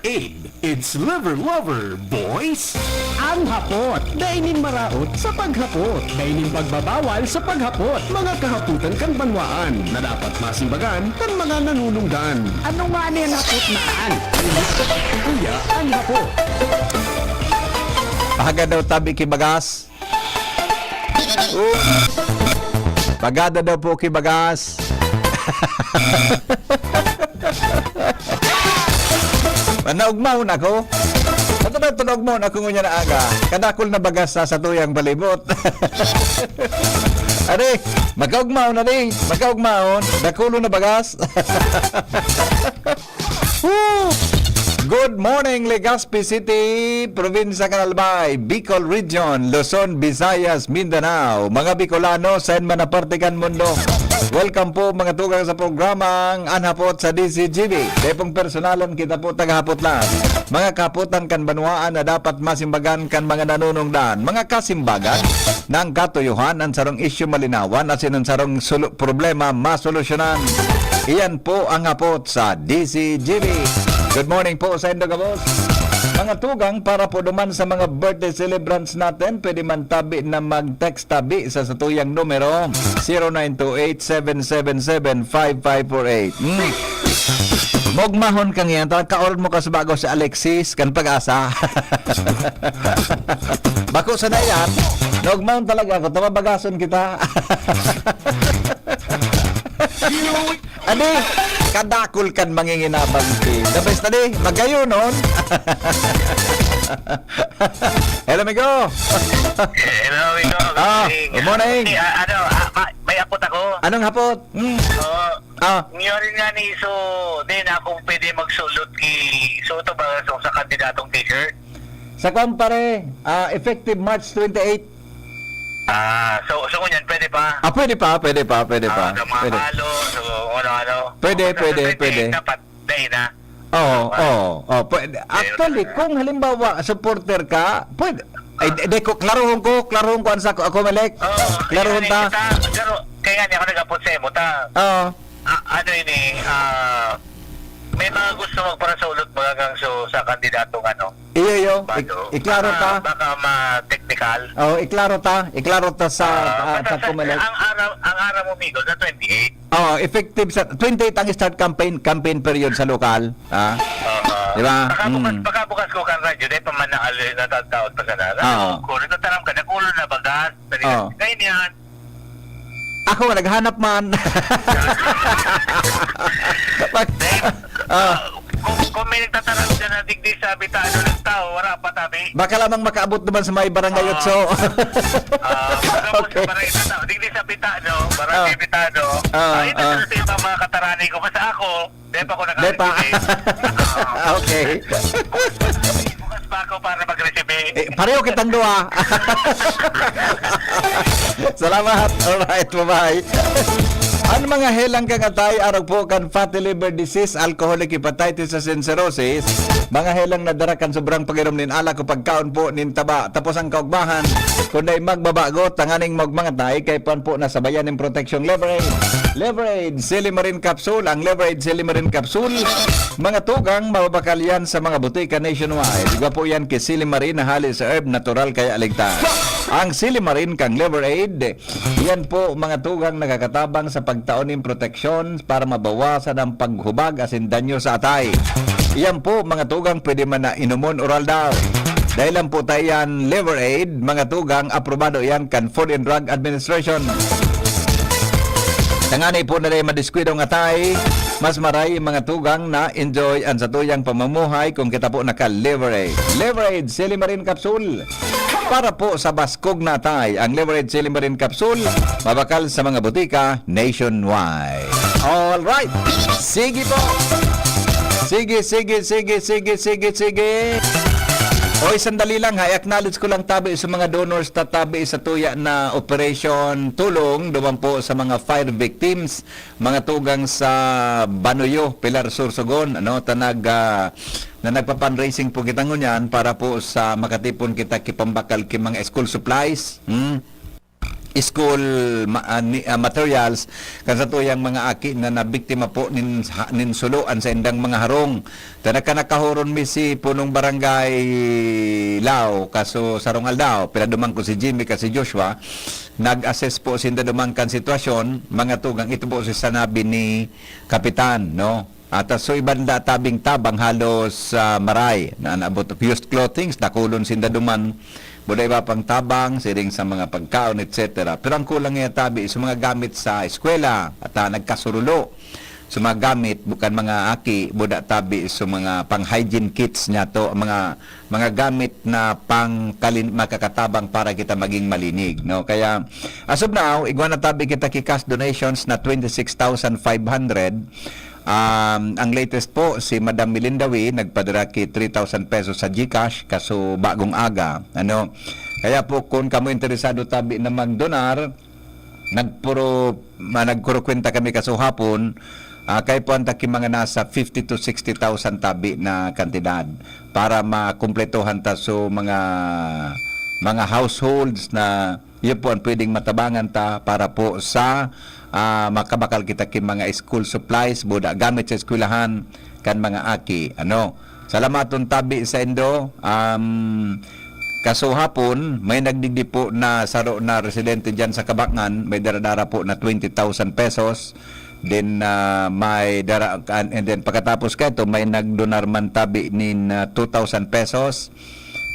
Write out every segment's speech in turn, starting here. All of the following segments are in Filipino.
Aid. It's liver lover, boys. Ang hapot, dainin maraot sa paghapot. Dainin pagbabawal sa paghapot. Mga kahaputan kan banwaan na dapat masimbagan kan mga nanununggan. Ano nga ni ang hapot naan? Kuya, ang hapot. Pahaga daw tabi kibagas. Pagada daw po kibagas. Naugmahon ako. Naugmahon ako ngunya na aga. Kadakol na bagas sa tuyang balibot. Ari, magkaugmahon na rin. Magkaugmahon. Dakulo na bagas. Good morning, Legazpi City, Provincia Canalbay, Bicol Region, Luzon, Visayas, Mindanao. Mga Bicolano, saan man napartikan mundo. Welcome po mga tugang sa programang Anhapot sa DCGV. Depong personalan kita po tagahapot lang. Mga kaputan kan banwaan na dapat masimbagan kan mga nanunungdan. Mga kasimbagan ng katuyuhan ang sarong isyu malinawan at sinang problema masolusyonan. Iyan po ang hapot sa DCGV. Good morning po sa Indo Gabos. Mga tugang para po duman sa mga birthday celebrants natin, pwede man tabi na mag-text tabi sa satuyang numero 0928-777-5548. Mogmahon kang yan, kaoran mo ka sa bago si Alexis kan pag-asa. Bako sa dayan, nogmahon talaga ako, tumabagason kita. Adi, kadakul kan manginginabang ti. The best adi, magayo nun. Hello, amigo. Hello, amigo. Good morning. May apot ako. Anong hapot? Ngayon nga ni so, din ako pwede magsulot so ito ba sa kandidatong t-shirt? Sa kwan pare, effective March 28. So ngunyan, pwede pa? Pwede pa. Pwede. Pwede. So, ano. Pwede. Dapat, dahil na. Oo. Pwede. Actually, kung halimbawa supporter ka, pwede. Ay, klarohon ko ang sa ako malek. Klarohon ta. Kaya niya ako nag-apot sa emo ta. Oo. Ano ini, may mga gusto magpara sa ulot mga gang sa kandidatong ano. Iyo. Iklaro ta. Baka ma-technical. Iklaro ta sa kumalek. Ang araw mo, Migo, sa 28. Effective sa 28 ang start campaign period sa lokal. Di ba? Baka bukas ko kan radyo, dahil pa man na tataon pa sa nara. Kung nagtataram ka, nagulo na bagas. Ngayon yan. Ako, naghanap man. Kung may nagtataram dyan na digdi sa bitado ng tao, wala pa tabi. Baka lamang makaabot naman sa may barangay Otso. Okay. Digdi sa bitado, barangay bitado. Ito sa ibang mga katarani ko. Basta ako, depa ko nakalimutin. Okay. Bukas pa ako para mag-recibe. Pareho kitang dua. Salamat. Alright, bye-bye. Ang mga helang kagatay, arog po kan fatty liver disease, alcoholic hepatitis and cirrhosis, mga helang nadarakan sobrang pagirom nin ala ko pagkaon po nin taba. Tapos ang kaugbahan, kung na'y magbabago, tanganing magmangatay, kay pan po nasabayan ng protection Leverade. Leverade Silimarin Capsule, ang Leverade Silimarin Capsule, mga tugang mababakal yan sa mga butika nationwide. Iba po yan kay Silimarin na hali sa herb, natural kaya aligtas. Ang Silimarin kang Leverade, yan po mga tugang nakakatabang sa pagtaon ng proteksyon para mabawasan ang paghubag asin danyo sa atay. Yan po mga tugang pwede man na inumon oral daw. Dahil lang po tayo yan Leverade, mga tugang aprobado yan kan Food and Drug Administration. Tanganay po na rin madiskwidong atay, mas maray mga tugang na enjoy ang satuyang pamamuhay kung kita po naka-Leverade. Leverade Silimarin Capsule. Para po sa baskog na atay, ang Leverade Silimarin Capsule, mabakal sa mga butika nationwide. Alright. Sige po. Sige. Oy, sandali lang ha. I-acknowledge ko lang tabi sa mga donors na tabi sa tuya na operation tulong duman po sa mga fire victims, mga tugang sa Banuyo, Pilar Sorsogon, na nagpa-fundraising po kita ngunyan para po sa makatipon kita kipambakal ki mga school supplies. school materials kan sa tuyang mga aki na nabiktima po nin suluan sa indang mga harong. Tanaka nakahuron mi si punong barangay Lao kaso sarong Aldao pinadumang ko si Jimmy kasi Joshua nag-assess po sinda dumangkan sitwasyon mga tugang ito po si sanabi ni kapitan no. At so ibanda tabing tabang halos maray na naabot used clothings nakulon sinda duman buday ba pang tabang siring sa mga pagkaon etc. Pero ang kulang nga tabi sa mga gamit sa eskwela at nagkasurulo sa mga gamit bukan mga aki buda tabi sa mga pang hygiene kits niya to mga gamit na pang makakatabang para kita maging malinig no. Kaya as of now igwa na tabi kita kikas donations na 26,500. Ang latest po si Madam Milindawi nagpadara ki 3,000 pesos sa GCash kaso bagong aga ano. Kaya po kung kamo interesado tabi na magdonar nagpuro kwenta kami kaso hapon kay po ang taki mga nasa 50 to 60,000 tabi na kantidad para makumpletuhan ta so mga households na yun po ang pwedeng matabangan ta para po sa makabakal kita kin mga school supplies buda gamit sa eskwelahan kan mga aki ano. Salamaton tabi sa indo kaso hapon may nagdigdi po na saro na residente diyan sa Kabakan may daradara po na 20,000 pesos then may dara and then pagkatapos kaito may nagdonar man tabi nin 2,000 pesos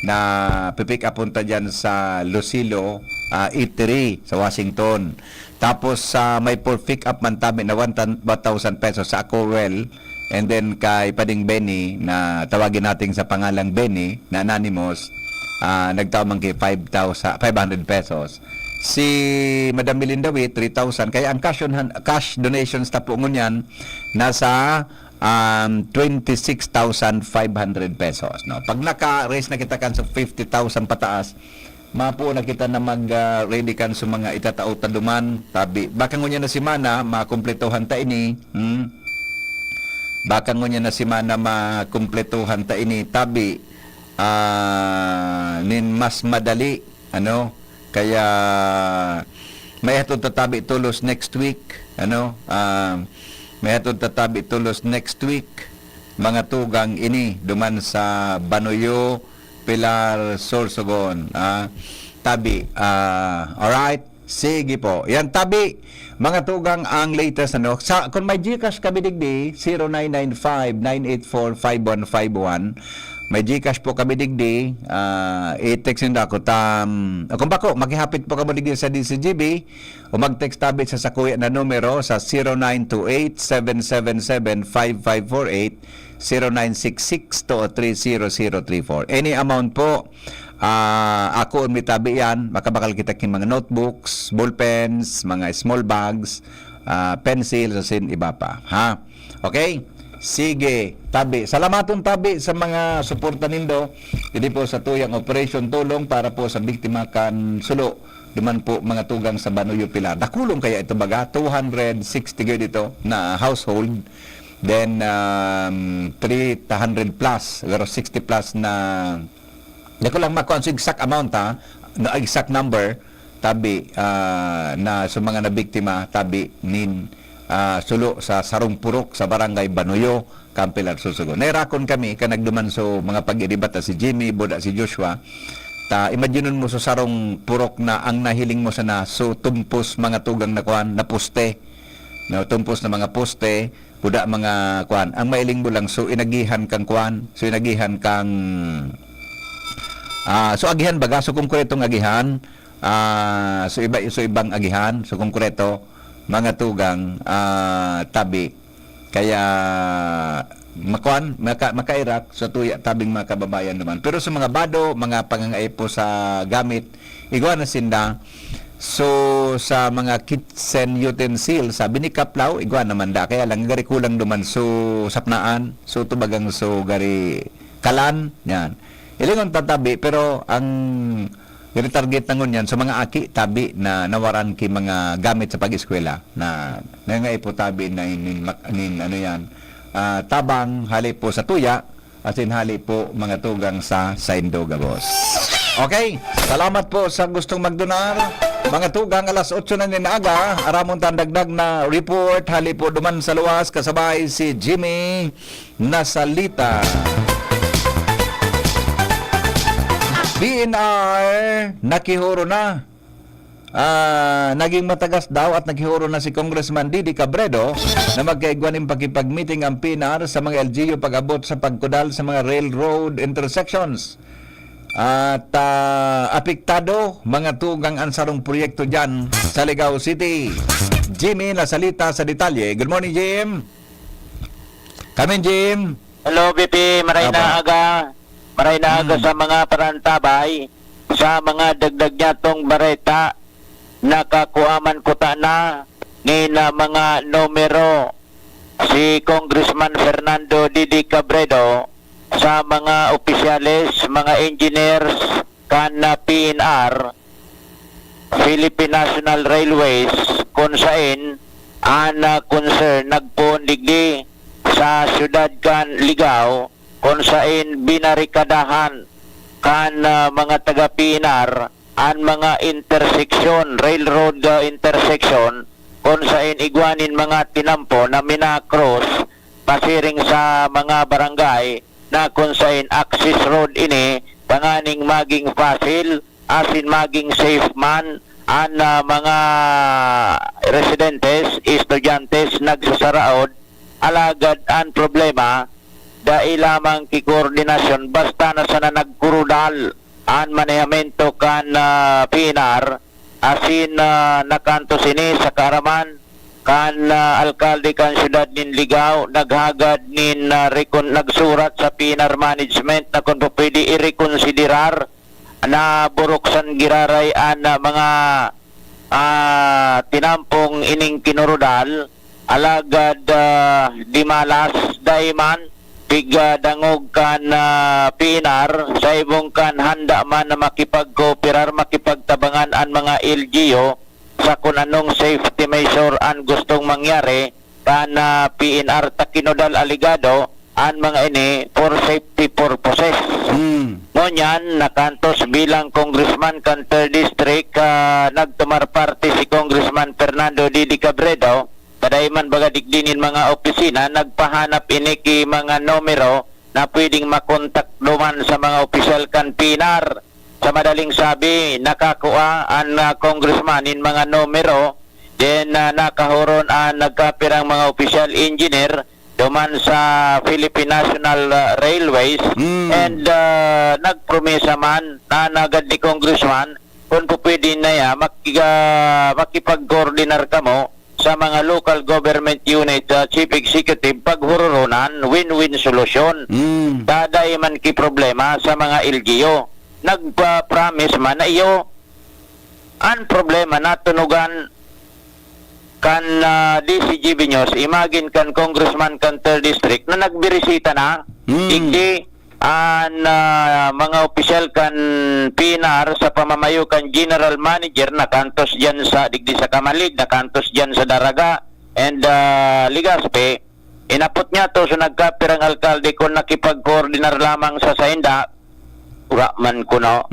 na pipick up punta dyan sa Lucilo Eatery sa Washington. Tapos may pick up man tabi na 1,000 pesos sa Acowell and then kay Pading Benny na tawagin natin sa pangalang Benny na anonymous nagtawag kay 500 pesos. Si Madam Milindawi 3,000 kaya ang cash donations ta po ngunyan nasa 26,500 pesos no. Pag naka-raise na kita kan sa 50,000 pataas mapo na kita na mag-ready kan sa mga itatao taduman tabi baka ngunya na si mana makumpletuhan ta ini baka ngunya na si mana makumpletuhan ta ini tabi nin mas madali ano kaya may hatod tatabi tulos next week ano may hatod tatabi tulos next week mga tugang ini duman sa Banoyo Pilar Sorsogon tabi alright sige po yan tabi mga tugang ang latest ano sa kung may GCash kami digdi 0995-984-5151 may GCash po kami digdi i-text nyo ako kung bako maghihapit po kami digdi sa DCGB o mag-text tabi sa sakuya na numero sa 0928-777-5548 0966-230-034 any amount po ako umitabi yan makabakal kita kin mga notebooks ballpens mga small bags pencils o sin iba pa ha okay. Sige, tabi. Salamaton tabi sa mga suporta nindo. Dili po sa tuyang operation tulong para po sa biktima kan sulo. Duman po mga tugang sa Banoyo Pilar. Dakulong kaya ito baga 260 gyud dito na household. Then 300 plus, 60 plus na di ko lang makuha sa exact amount na exact number tabi na sa mga nabiktima tabi nin sulo sa Sarong Purok sa Barangay Banoyo, Campilar, Sorsogon. Nairakon kami ka nagduman so mga pag-iribata si Jimmy, boda si Joshua. Imagineon mo sa Sarong Purok na ang nahiling mo sana so tumpos mga tugang na kuan na poste. No, tumpos na mga poste, boda mga kuan. Ang mailing mo lang so inagihan kang kuan, so inagihan kang so agihan baga so konkretong agihan. So ibang agihan, so konkreto mga tugang tabi kaya makairak sa tuya tabing mga kababayan naman pero sa mga bado mga pangangay po sa gamit igwa na sinda so sa mga kitchen utensils sa binikaplaw igwa naman da kaya lang gari kulang duman so sapnaan so tubagang so gari kalan yan ilingon tatabi pero ang target nangon yan sa mga aki tabi na nawaran ki mga gamit sa pag-eskwela na ngay po tabi na nin ano yan tabang hali po sa tuya at hali po mga tugang sa Saindo Gabos. Okay, salamat po sa gustong magdonar. Mga tugang alas 8 na ninaga, aramon tandagdag na report, halipo duman sa luwas, kasabay si Jimmy Nasalita. DNR, nakihuro na. Naging matagas daw at naghihuro na si Congressman Didi Cabredo na magkaigwaning pakipag-meeting ang PNR sa mga LGU pag-abot sa pagkudal sa mga railroad intersections. At apektado mga tugang ansarong proyekto dyan sa Ligao City. Jimmy Nasalita sa detalye. Good morning, Jim. Come in, Jim. Hello, BP. Maray na aga sa mga parantabay, sa mga dagdag niya tong bareta, nakakuaman ko ta na ni na mga numero si Congressman Fernando Didi Cabredo sa mga opisyalis, mga engineers kan na PNR, Philippine National Railways, kung saan ang concern nagpundigdi sa syudad kan Ligao, kung saan binarikadahan kan mga taga-PNR ang mga intersection, railroad intersection, kung saan igwanin mga tinampo na minakross pasiring sa mga barangay na kung saan access road ini panganing maging facile asin maging safe man ang mga residentes, estudyantes nagsasaraod alagad ang problema dahil lamang kikoordinasyon basta na sana nagkurudal ang manehemento kan PNR asin nakanto sini sa Karaman kan alkalde kan syudad nin Ligao naghagad nin nagsurat sa PNR management na kung pwede i-reconsiderar na buruksan giraray ang mga tinampong ining kinurudal alagad di malas daiman dangog kan PNR sa ibong kan handa man na makipagkooperar, makipagtabangan ang mga LGU sa kung anong safety measure ang gustong mangyari kan PNR takinodal aligado ang mga ini for safety purposes. Ngunyan, nakantos bilang congressman kan 3rd District, nagtumar parte si Congressman Fernando Didi Cabredo. Kadaiman baga digdinin mga opisina, nagpahanap ini ki mga numero na pwedeng makontak duman sa mga opisyal kan PNR. Sa madaling sabi, nakakuha ang congressman in mga numero, then nakahuron ang nagkapirang mga opisyal engineer duman sa Philippine National Railways and nagpromesa man na nagad ni congressman kung pwede na ya makipag-coordinar ka mo sa mga local government unit chief executive paghururonan win-win solution. Daday man ki problema sa mga LGU. Nagpa-promise man na iyo ang problema na tunugan kan DCGB News, imagine kan congressman kan 3rd District na nagbirisita na igdi ang mga opisyal kan PNR sa pamamayo kan general manager na kantos dyan sa digdi sa Kamalig, na kantos dyan sa Daraga and Ligaspe. Inapot niya to sa nagkapirang alkalde kung nakipag-coordinar lamang sa Sainda ura man kuno.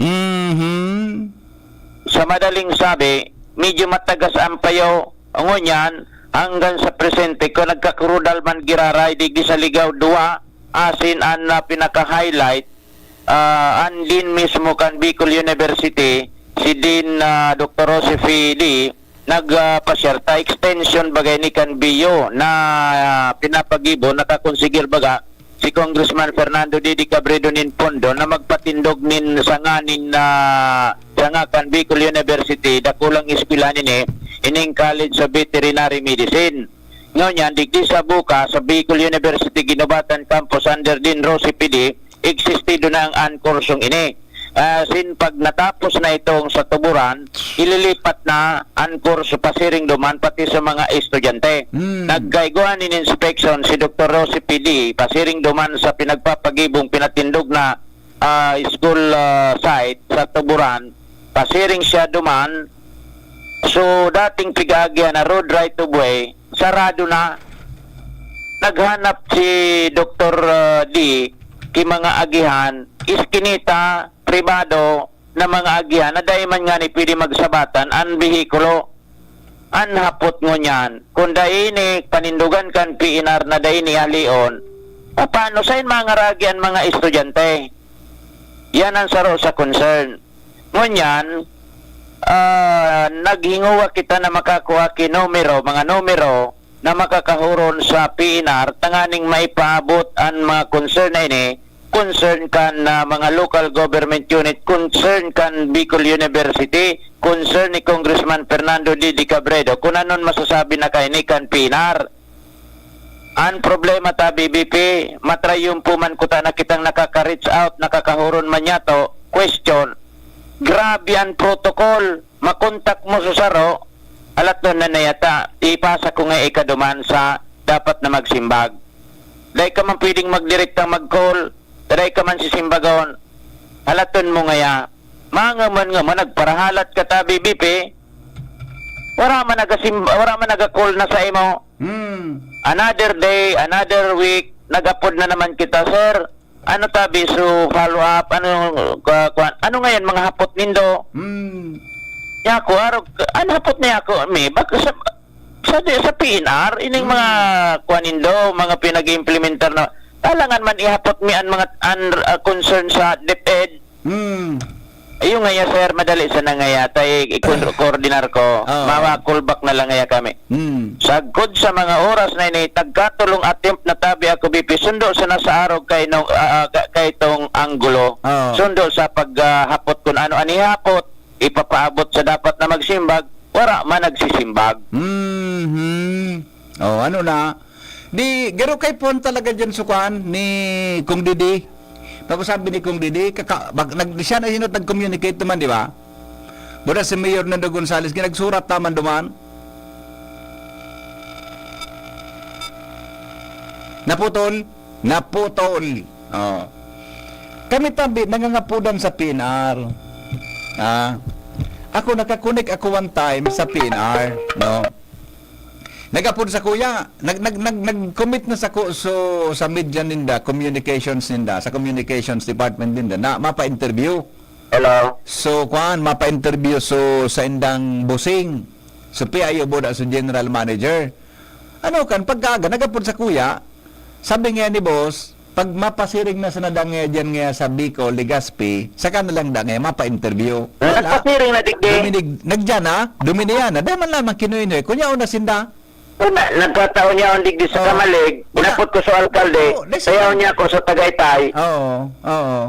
Sa madaling sabi, medyo matagas ang payo ngunyan hanggang sa presente ko nagkakurudal man giraray digdi sa Ligao 2 asin ang pinaka-highlight ang din mismo kan Bicol University si Dean Dr. Josephine Lee nagpasyerta extension bagay ni kan Bio na pinapagibo nakakonsigil baga si Congressman Fernando Didi Cabredo nin pondo na magpatindog nin sanganin na sangakan Bicol University dakulang eskwela nini ining College of Veterinary Medicine. Ngayon, digdi sa buka sa Bicol University Ginobatan Campus under din Rosie PD, existido na ang kursong ini. Sin pag natapos na itong sa tuburan, ililipat na ang kurso pasiring duman pati sa mga estudyante. Naggaiguan in inspection si Dr. Rosie PD, pasiring duman sa pinagpapagibong pinatindog na school site sa tuburan, pasiring siya duman. So, dating pigagya na road right of way, sarado na. Naghanap si Dr. D, ki mga agihan, iskinita, pribado, na mga agihan na dahil man nga ni pwede magsabatan ang bihikulo. Ang hapot mo niyan, kung dahil ni panindugan kan PNR na dahil ni halion, paano sa mga ragi ang mga estudyante? Yan ang saro sa concern. Ngunyan, naghinguwa kita na makakuha mga numero na makakahuron sa PNR, tanganing maipaabot ang mga concern na ini, concern kan mga local government unit, concern kan Bicol University, concern ni Congressman Fernando D. Cabredo, kung anon masasabi na kaini kan PNR. Ang problema ta BBP, matray yung puman ko ta na kitang nakaka-reach out, nakakahuron man niya to, question, grabe ang protocol, makontak mo sa saro, alat doon na nayata, ipasa ko nga ikaduman sa dapat na magsimbag. Dahil ka man pwedeng magdirektang mag-call, dahil ka man sisimbagon, alaton mo ngaya, mga man nga man, nagparahalat ka ta BBP, wala man nag-call na sa imo. Another day, another week, nag-upload na naman kita, sir. Ano tabi, so follow up, ano ngayon mga hapot nindo? Ya ko, ano hapot niya ako? Baka sa PNR, ining mga nindo, mga pinag-implementar na, talangan man ihapot mi ang mga concern sa DepEd. Ayun nga sir, madali sa nangaya, tayo koordinar ko, mawa-callback na lang ngaya kami. Sagkod sa mga oras na ini, tagkatulong attempt na tabi ako BP, sundo sa nasa araw kay itong anggulo, sundo sa paghapot kung ano anihapot, ipapaabot sa dapat na magsimbag, wala man nagsisimbag. Ano na? Di, garo kay pon talaga dyan sukan ni Kung Didi. Tapos sabi ni Kung Didi, siya na sinot nag-communicate naman, di ba? Buda si Mayor Nando Gonzales, ginagsurat naman duman. Naputol. Kami tabi, nangangapudan sa PNR. Ako nakakunik ako one time sa PNR, no? Nagapod sa kuya, nag-commit na sa sa media ninda, communications ninda, sa communications department ninda na mapa-interview. Hello? So mapa-interview sa indang busing. So PIO board as general manager. Ano kan pagkaga nagapod sa kuya, sabi nga ni boss, pag mapasiring na sa nadangya dyan nga sa Bicol, Legazpi, saka na lang dangya, mapa-interview. Nagpasiring na digdi. Nagdyan duminiyan na. Dahil man lamang kinuinoy. Kunya una sinda. Nagkataon niya ang digdi sa Kamalig, pinapot ko sa alkalde, sayaw niya ako sa Tagaytay. Oo.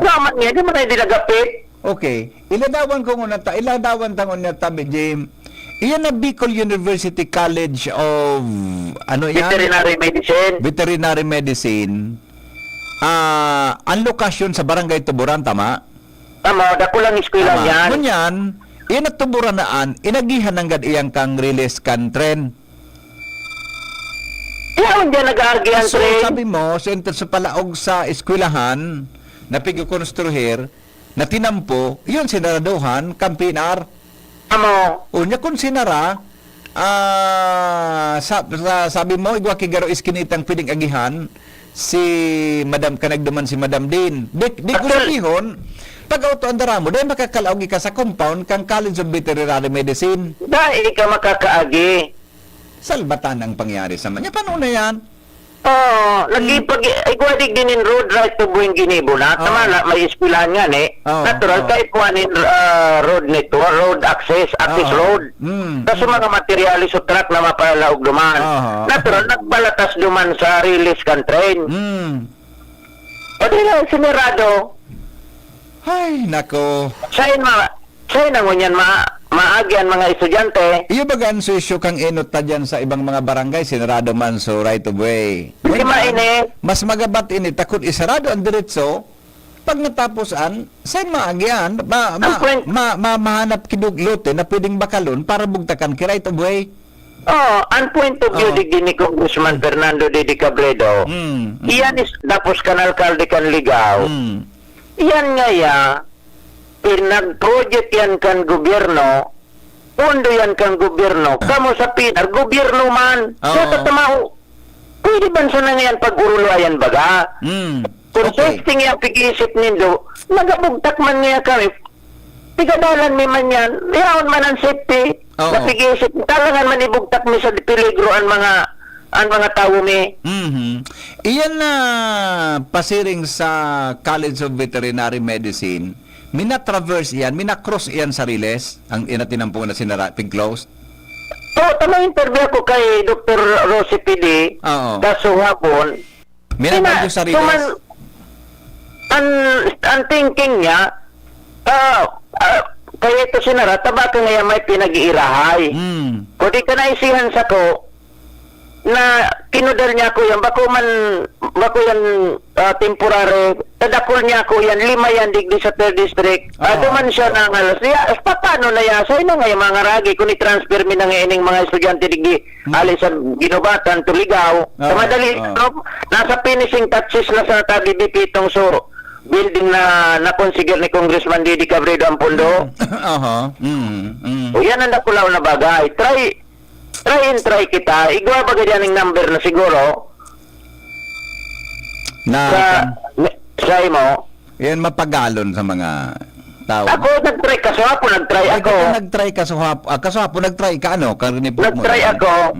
Naman niya, di mo na dilagapit. Okay. Iladawan tangon na tabi, Jim. Iyan na Bicol University College of Veterinary Medicine. Ang lokasyon sa Barangay Tuburan, tama? Tama, dako lang eskwela niyan. Ngunyan, iyan na Tuburanaan, inagihan ng iyang kang release kan tren. Iyan dyan nag-aargihan So, tren. sabi mo, sa palaog sa eskwelahan, na pig-construir, na tinampo, yun sinaraduhan, kampinar. Amo. Unya kung sinara, sabi mo, igwa kigaro iskinitang piling agihan, si Madam Kanagduman si Madam Din. Di ko sabihon, pag auto andara mo, dahil makakalaog ka sa compound kang College of Veterinary Medicine. Dahil ka makakaagi. Salbatan ang pangyari sa manya. Paano na yan? Lagi pag igwadig din in road right to buwing ginibo na, tama na, may eskwelahan nga natural, kahit kuhanin road nito, road access road. Kasi mga materialis o truck na mapalaog duman. Natural, nagbalatas duman sa release kan train. O di na, sinirado. Ay, nako. Sa'yo na ngunyan maagi ang mga estudyante. Iyo bagan susyo kang inot ta dyan sa ibang mga barangay, sinarado man so right of way. Hindi maini. Mas magabat ini, takot isarado ang diretso, pag nataposan, saan maagyan? Mahanap kiduglote na pwedeng bakalon para bugtakan ki right of way. Ang point of view ni Congressman Fernando D. Cabredo, iyan is tapos kan alkalde kan ligaw. Iyan nga pinag-project yan kan gobyerno, pondo yan kan gobyerno, kamo sa PNR, gobyerno man. So, tatamao, pwede ba sa nangyayang pag-urulo ayan baga? Kung testing yung pag-iisip nindo, nagabugtak man niya kami. Tigadalan mi man yan. Yaon man ang safety. Oo. Napigisip. Talangan man ibugtak mi sa peligro ang mga tao mi. Iyan na pasiring sa College of Veterinary Medicine, mina-traverse iyan, mina-cross iyan sa Riles, ang inatinampo na sinara, pig-closed. So, tamang interview ako kay Dr. Rosie PD. Oo. Kaso hapon. Minabagyo sa Riles. Ang thinking niya, kaya ito sinara, tabaka ngayon may pinag-iirahay. Kung di ka naisihan sa ko, na kinudal niya ko yan, bako yan temporary, tadakol niya ko yan, 5 yan digdi sa 3rd district. Duman siya ng alas, paano na yasay na ngayon mga ragi, kung i-transfer mi na ngayon mga estudyante digdi, alis sa ginubatan, tuligaw. Sa madali, nasa finishing touches na sa TBP itong so, building na consider ni Congressman Didi Cabredo ang pondo. O yan ang nakulaw na bagay. Try kita. Igwa ba ganyan ang number na siguro? Sa imo? Yan mapagalon sa mga tao. Ako nag-try ka. Nag-try ako. Nag-try ka kaso nag-try ka ano? Nag-try ako.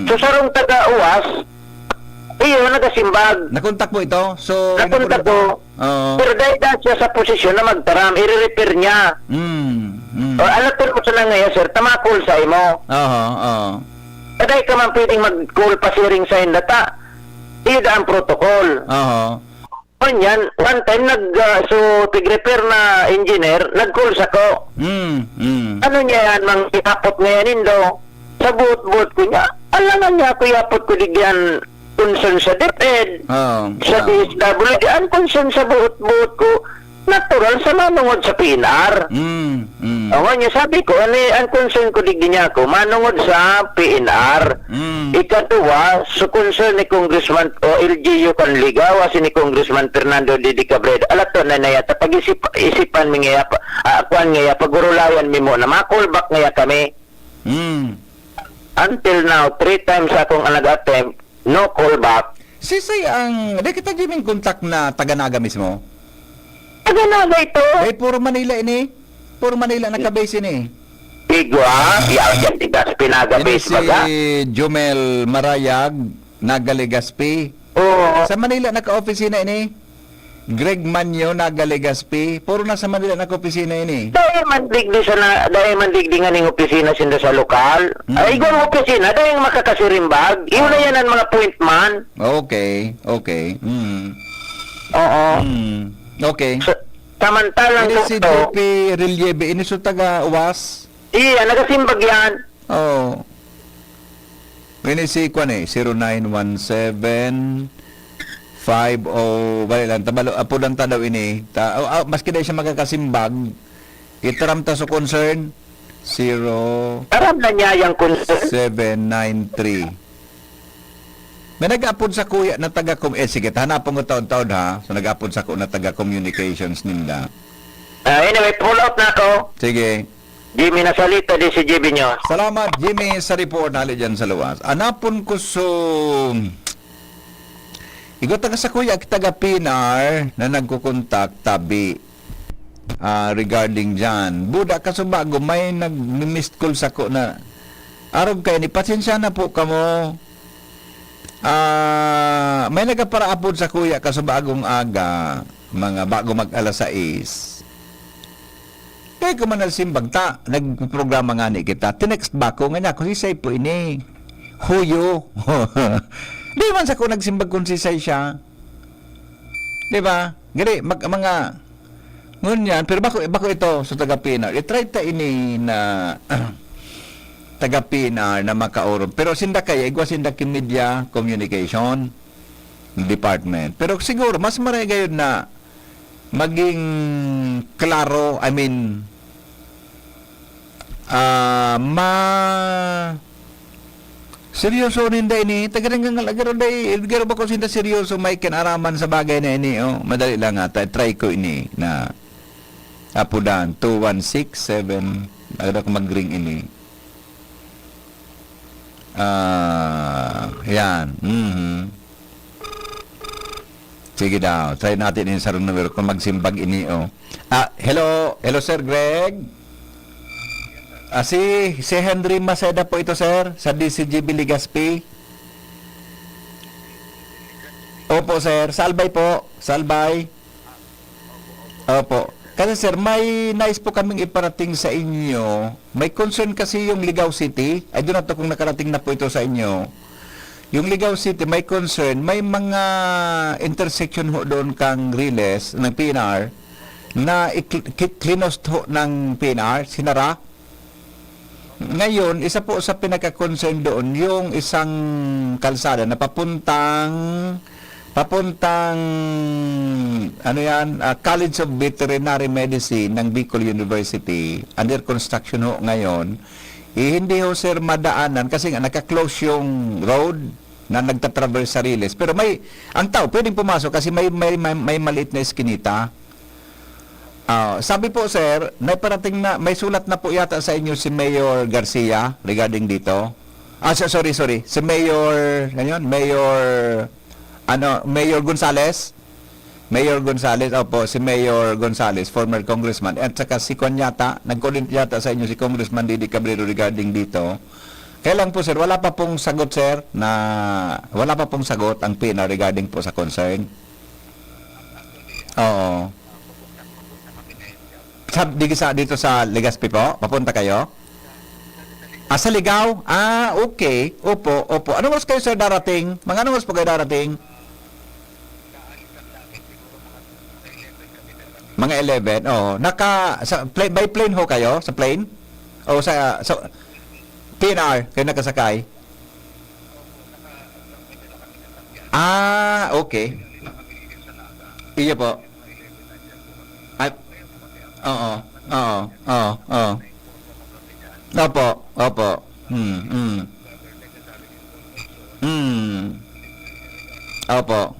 So sarong taga-uwas, iyo, nagasimbag. Nakontak mo ito? So, Nakontak ko. Pero dahil siya sa posisyon na magtaram, i-repair niya. O alatin mo sa na ngayon, sir, tamakol sa imo. Dahil ka man pwedeng mag-call pa siring sa indata. Iyo ang protocol. Yan, one time tig-repair na engineer, nag-call sa ko. Ano niya yan, mang ikapot ngayon indo. Sa buot-buot ko niya, alangan niya ko yapot ko digyan concern sa DepEd, sa DSWD, ang concern sa buot-buot ko, natural sa manungod sa PNR. O nga niya, sabi ko, ang concern ko digdi niya ko, manungod sa PNR. Ikatuwa, sa concern ni Congressman o LGU Kanligaw, si ni Congressman Fernando Didi Cabredo, alato na nayata, pag-isipan mi ngaya, akuan ngaya, pagurulayan mi mo, na makulbak ngaya kami. Until now, 3 times akong nag-attempt, no callback. Sisay ang... Di kita Jimmy kontak na taga-Naga mismo? Taga-Naga ito. Puro Manila ini. Puro Manila nakabase ini. Igwa, yan tigas pinagabase Si baga. Jomel Marayag, Nagalegaspi. Oo. Sa Manila naka-opisina ini. Greg Manyo, Nagalegaspi. Puro na sa Manila naka-opisina ini. Dahil man digdi nga ning opisina sinda sa lokal. Ay, igwang opisina, dahil makakasirimbag. Iyon na yan ang mga point man. Okay. Oo. Okay. Samantalang Ini si ito, JP Relieve, ini so taga UAS. iya, nagasimbag yan. Oh. Ini si Kwan 0917 bali lang, tabalo, apo lang tadaw ini. Maski dahil siya magkakasimbag, itaramta sa concern, 0793. Aram na niya yung concern. May nag-apod sa kuya na sige, hanapon ko taon-taon ha. So nag-apod sa kuya na taga-communications ninda. Anyway, pull out na ako. Sige. Jimmy Nasalita di si JB nyo. Salamat, Jimmy, sa report hali dyan sa luwas. Anapon ko Igo taga sa kuya, taga PNR na nagkukontak tabi regarding dyan. Buda ka sa bago, may nag-missed call sa ko na arog kayo ni, pasensya na po kamo. May nagaparaapod sa kuya ka sa bagong aga, mga bago mag-alas 6. Kaya ko man nagsimbag ta, nagprograma nga ni kita, tinext ba ko nga na, kung sisay po ini, huyo. Di man sa ko nagsimbag kung sisay siya. Di ba? Gari, mga, ngunyan, pero bako ito sa taga-PNR, itry ta ini na, taga-PNR na makauron. Pero sinda kaya, igwa sinda ki Media Communication Department. Pero siguro, mas maray gayon na maging klaro, I mean, seryoso ninda ini, taga-ranggang alagaro day, garo ba ko sinda seryoso, may kinaraman sa bagay na ini, madali lang ata, try ko ini, na apudan, 2167, agad ako mag-ring ini. Yan. Sige daw, try natin in sa numero kung magsimbag ini oh. Hello, Sir Greg. Si Henry Maceda po ito, sir, sa DCGB Legazpi. Opo, sir. Salbay po. Salbay. Opo. Kasi, sir, may nais po kaming iparating sa inyo. May concern kasi yung Ligao City. I don't know kung nakarating na po ito sa inyo. Yung Ligao City, may concern. May mga intersection ho doon kang Riles ng PNR na klinost ho ng PNR, sinara. Ngayon, isa po sa pinaka-concern doon, yung isang kalsada na papuntang College of Veterinary Medicine ng Bicol University, under construction ho ngayon. Hindi ho, sir, madaanan kasi nga naka-close yung road na nagtatraverse sa Riles. Pero ang tao pwedeng pumasok kasi may maliit na eskinita. Sabi po, sir, may sulat na po yata sa inyo si Mayor Garcia regarding dito. Sorry. Si Mayor Gonzales. Opo, si Mayor Gonzales, former congressman. At saka si Kwan yata, nag-comment yata sa inyo si Congressman Didi Cabrero regarding dito. Kaya lang po, sir, wala pa pong sagot, sir, wala pa pong sagot ang PNR regarding po sa concern. Oo. Dito sa Legazpi po? Papunta kayo? Sa Ligao? Okay. Opo. Anong oras kayo, sir, darating? Mga anong oras po kayo darating? Mga 11. By plane ho kayo? Sa plane? O sa PNR kayo nakasakay? Okay. Iyo po. Oo. Opo. Opo.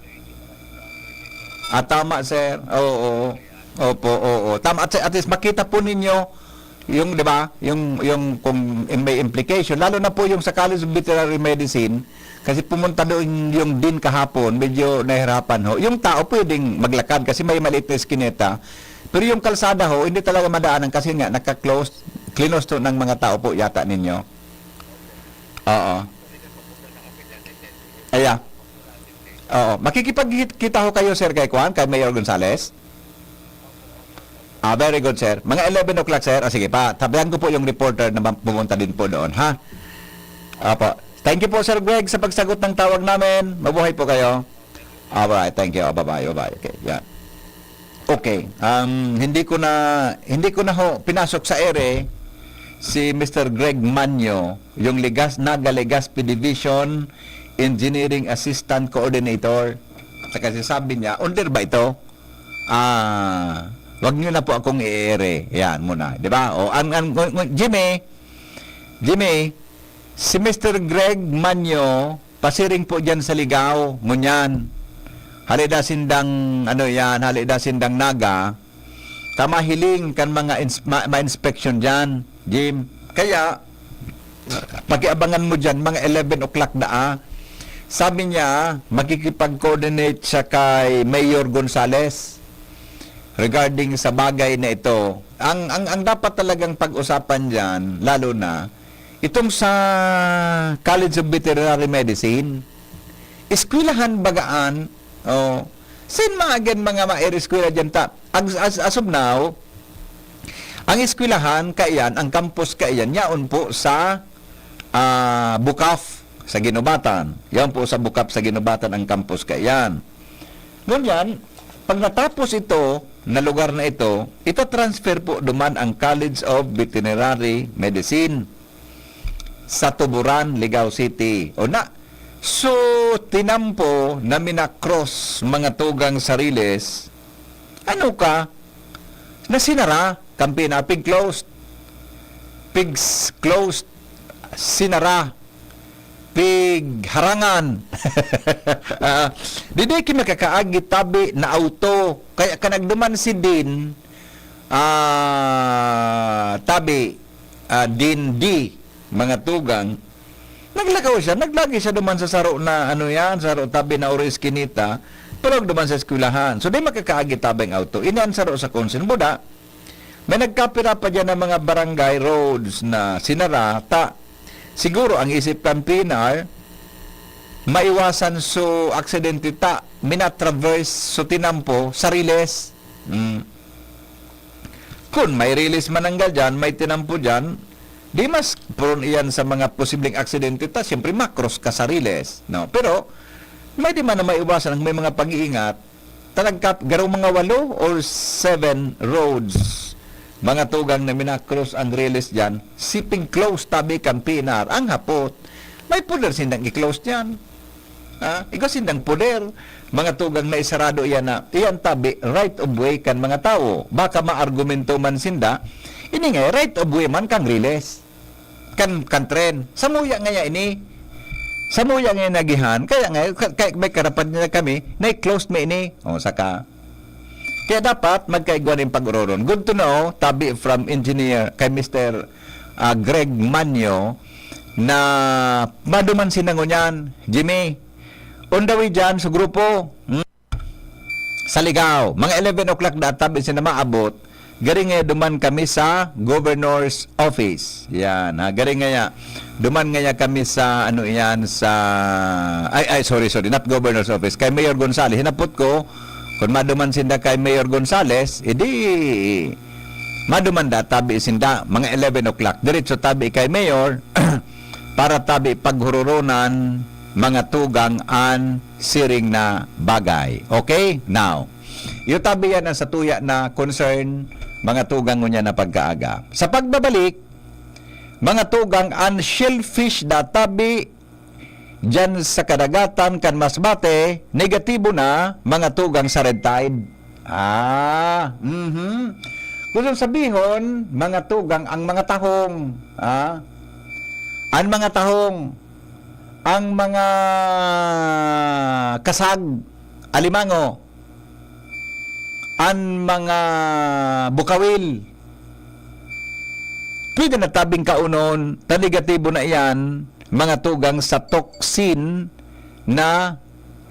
Tama, sir. Oo. Opo. Tama. At least makita po ninyo yung, di ba, yung kung may implication, lalo na po yung sa College of Veterinary Medicine, kasi pumunta doon yung din kahapon, medyo nahirapan ho. Yung tao pwedeng maglakad kasi may maliit na eskineta, pero yung kalsada ho, hindi talaga madaanan kasi nga naka-close, close to ng mga tao po yata ninyo. Oo. Oo. Makikipagkita ho kayo, sir, kay Mayor Gonzales? Very good, sir. Mga 11 o'clock, sir. Sige pa. Tabihan ko po yung reporter na pumunta din po doon, ha? Opo. Thank you po, Sir Greg, sa pagsagot ng tawag namin. Mabuhay po kayo. Alright, thank you. Bye-bye. Okay, yan. Okay. Hindi ko na ho pinasok sa ere si Mr. Greg Manyo, yung Naga Legazpi Division Engineering Assistant Coordinator. Kasi sabi niya, under ba ito? Wag niyo na po akong i-ere. Yan muna, 'di ba? Jimmy, si Mr. Greg Manyo, pasiring po diyan sa Ligao, ngunyan. Halida sindang Naga. Tamahiling kan mga ma-inspection diyan, Jim. Kaya pakiabangan mo diyan mga 11 o'clock na. Sabi niya, makikipag-coordinate siya kay Mayor Gonzales regarding sa bagay na ito. Ang dapat talagang pag-usapan diyan, lalo na itong sa College of Veterinary Medicine, eskwelahan bagaan, sin mga ma-eskwela diyan ta. As of now, ang eskwelahan kaiyan, ang campus kaiyan, yaon po sa Bukaf sa Ginobatan. Yan po sa Bukaf sa Ginobatan ang campus kaiyan. Ngunyan, pag natapos ito, na lugar na ito transfer po duman ang College of Veterinary Medicine sa Tuburan, Ligao City. So, tinampo na minakross mga tugang Sariles, nasinara, kampina, pigs closed, sinara, pig harangan. Didi ki makakaagi tabi na auto kaya kanagduman si din din mga tugang naglagi siya duman sa saro na saro tabi na Oro Eskinita Pero duman sa eskwelahan. So, di makakaagi tabang auto. Inansaro sa konsen buda. May nagkapira pa dyan ng mga barangay roads na sinara. Siguro ang isip kampinar, maiwasan so aksidente minatraverse so tinampo, sariles. Kung may release mananggal dyan, may tinampo dyan, di mas prone iyan sa mga posibleng aksidente siyempre makros ka sariles. No? Pero, may di man na maiwasan ang may mga pag-iingat, garong mga 8 or 7 roads, mga tugang na minakros ang release dyan, siping close tabi kampinar, ang hapot, may puder sindang i-close dyan. Ikaw sindang puder, mga tugang na isarado iyan tabi, right of way kan mga tao. Baka maargumento man sinda, ini nga, right of way man kang release. Kan tren. Samuya nga ini. Samuya nga nagihan. Kaya may karapan nila kami, na i-close may ini. O, saka. Kaya dapat, magkaigwa rin pag-uroron. Good to know, tabi from engineer, kay Mr. Greg Manyo, na maduman sinangon yan. Jimmy, on the way dyan sa grupo, sa Ligao, mga 11 o'clock na tabi sila maabot, garing nga duman kami sa governor's office. Yan, garing nga duman nga kami sa sorry, not governor's office, kay Mayor Gonzales. Hinapot ko, kung maduman sinda kay Mayor Gonzales, edi maduman da tabi sinda mga 11 o'clock. Diretso tabi kay Mayor para tabi paghururonan mga tugang an siring na bagay. Okay? Now, yung tabi yan sa tuya na concern mga tugang niya na pagkaaga. Sa pagbabalik, mga tugang an shellfish da tabi dyan sa kadagatan kan Masbate, negatibo na mga tugang sa red tide. Kung sabihon, mga tugang ang mga tahong. Ang mga tahong, ang mga kasag, alimango, ang mga bukawil, pwede na tabing kaunon, negatibo na iyan, mga tugang sa toxin na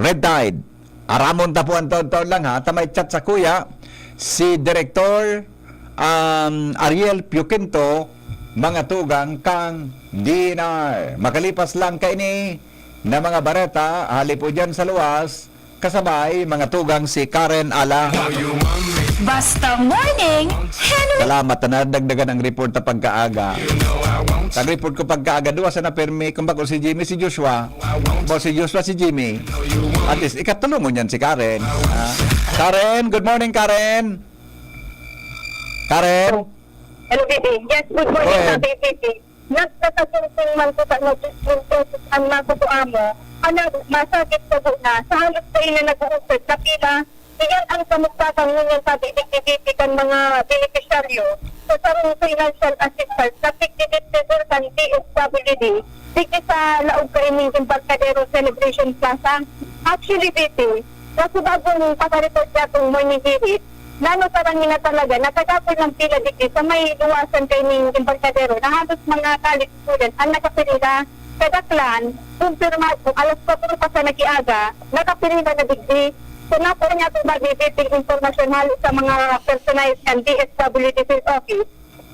red tide. Aramon tapuan taon-taon lang tamay chat sa kuya, si Director Ariel Pioquinto, mga tugang kang DNR. Makalipas lang kaini na mga bareta, hali po dyan sa luwas, kasabay mga tugang si Karen Ala. Basta Morning, Salamat na nadagdagan ang report na pagkaaga. Ang report ko pagkaaga, duwa sa na-permi, kung bako si Jimmy, si Joshua. O si Joshua, si Jimmy. At least, ikatulungon yan si Karen. Karen, good morning, Karen. Karen? Hello, baby. Yes, good Go morning, ahead. baby. Nagkakasunsing man ko sa ang nakutuan mo, masakit ko na. Sa halos kayo na nag-uusap, kapila, iyan ang kamuktakang ngunyan sa bibig-bibig kan mga beneficiaryo. So, sa financial assistance, sa pigdidididor kan DSWD, dito sa laog kainin yung Barcadero Celebration Plaza. Actually, baby, kasi bago nung pakareport niya itong morning visit, nanotaran nila talaga, nakagapon ng pila dito sa may luwasan kay ng Embarcadero na halos mga college students ang nakapirila kadaklan, kumpirmado, alas 4 pa sa nagiaga, nakapirila na digdi. So napo niya ito mag-ibiting informasyon halos sa mga personalized and DSWD field office.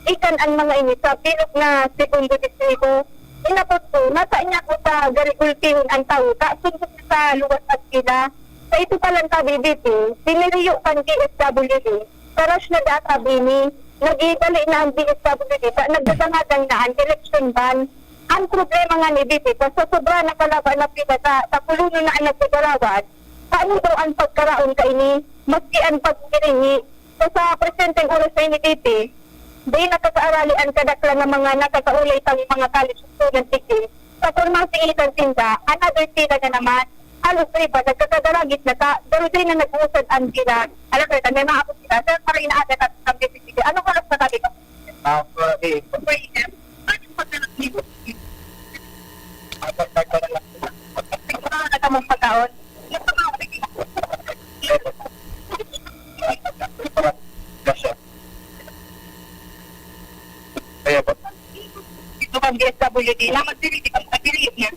Ikan ang mga ini sa pilog na segundo distrito. Inapot ko, nasa niya ko sa garikultihon ang tao, kasunod sa luwas at pila. Sa ito palang BBP, piniliyo kan DSWD, karas na data bini, nag-idali na ang DSWD, nagdadangadang na ang election ban. Ang problema nga ni BP, sa sobra na kalaban na pinata, sa puluno na ang nagpagalawan, paano daw ang pagkaraon ka ini, maski ang pagkiringi. So sa presenteng oras sa ini BP, di nakakaarali ang kadakla ng mga nakakaulay pang mga college student ticket. Sa formasing isang tinda, another tinda na naman, halos riba, nagkakadaragit na ta, pero din na nag-uusad ang sila. Alam ko, may mga ako sila, pero para inaagat at ang BCCD. Anong oras na tabi ka? Siguro na kamong pagkaon. Ito bang DSWD, naman sila, di ka magpapiriit niya.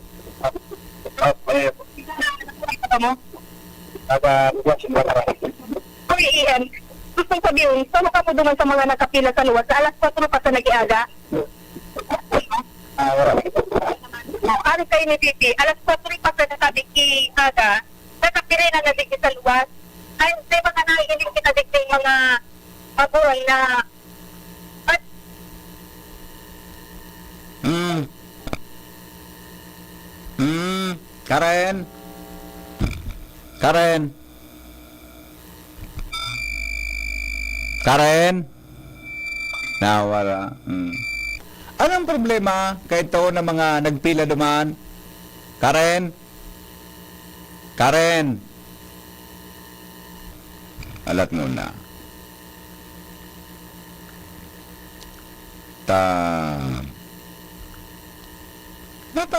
Ito mo? Oy, Ian, gusto kong sabihin, sama ka mo duman sa mga nakapila sa luwas, sa alas 4 pa sa nag-iaga? Ari kayo ni Titi, alas 4 pa sa nasabi ki-aga, nakapira na nadig sa luwas. Ay, di ba ka naiinig kinadig ng mga mabuhay na Karen? Karen? Karen? Nawala. Anong problema kay ito ng mga nagpila duman? Karen? Karen? Alat mo na.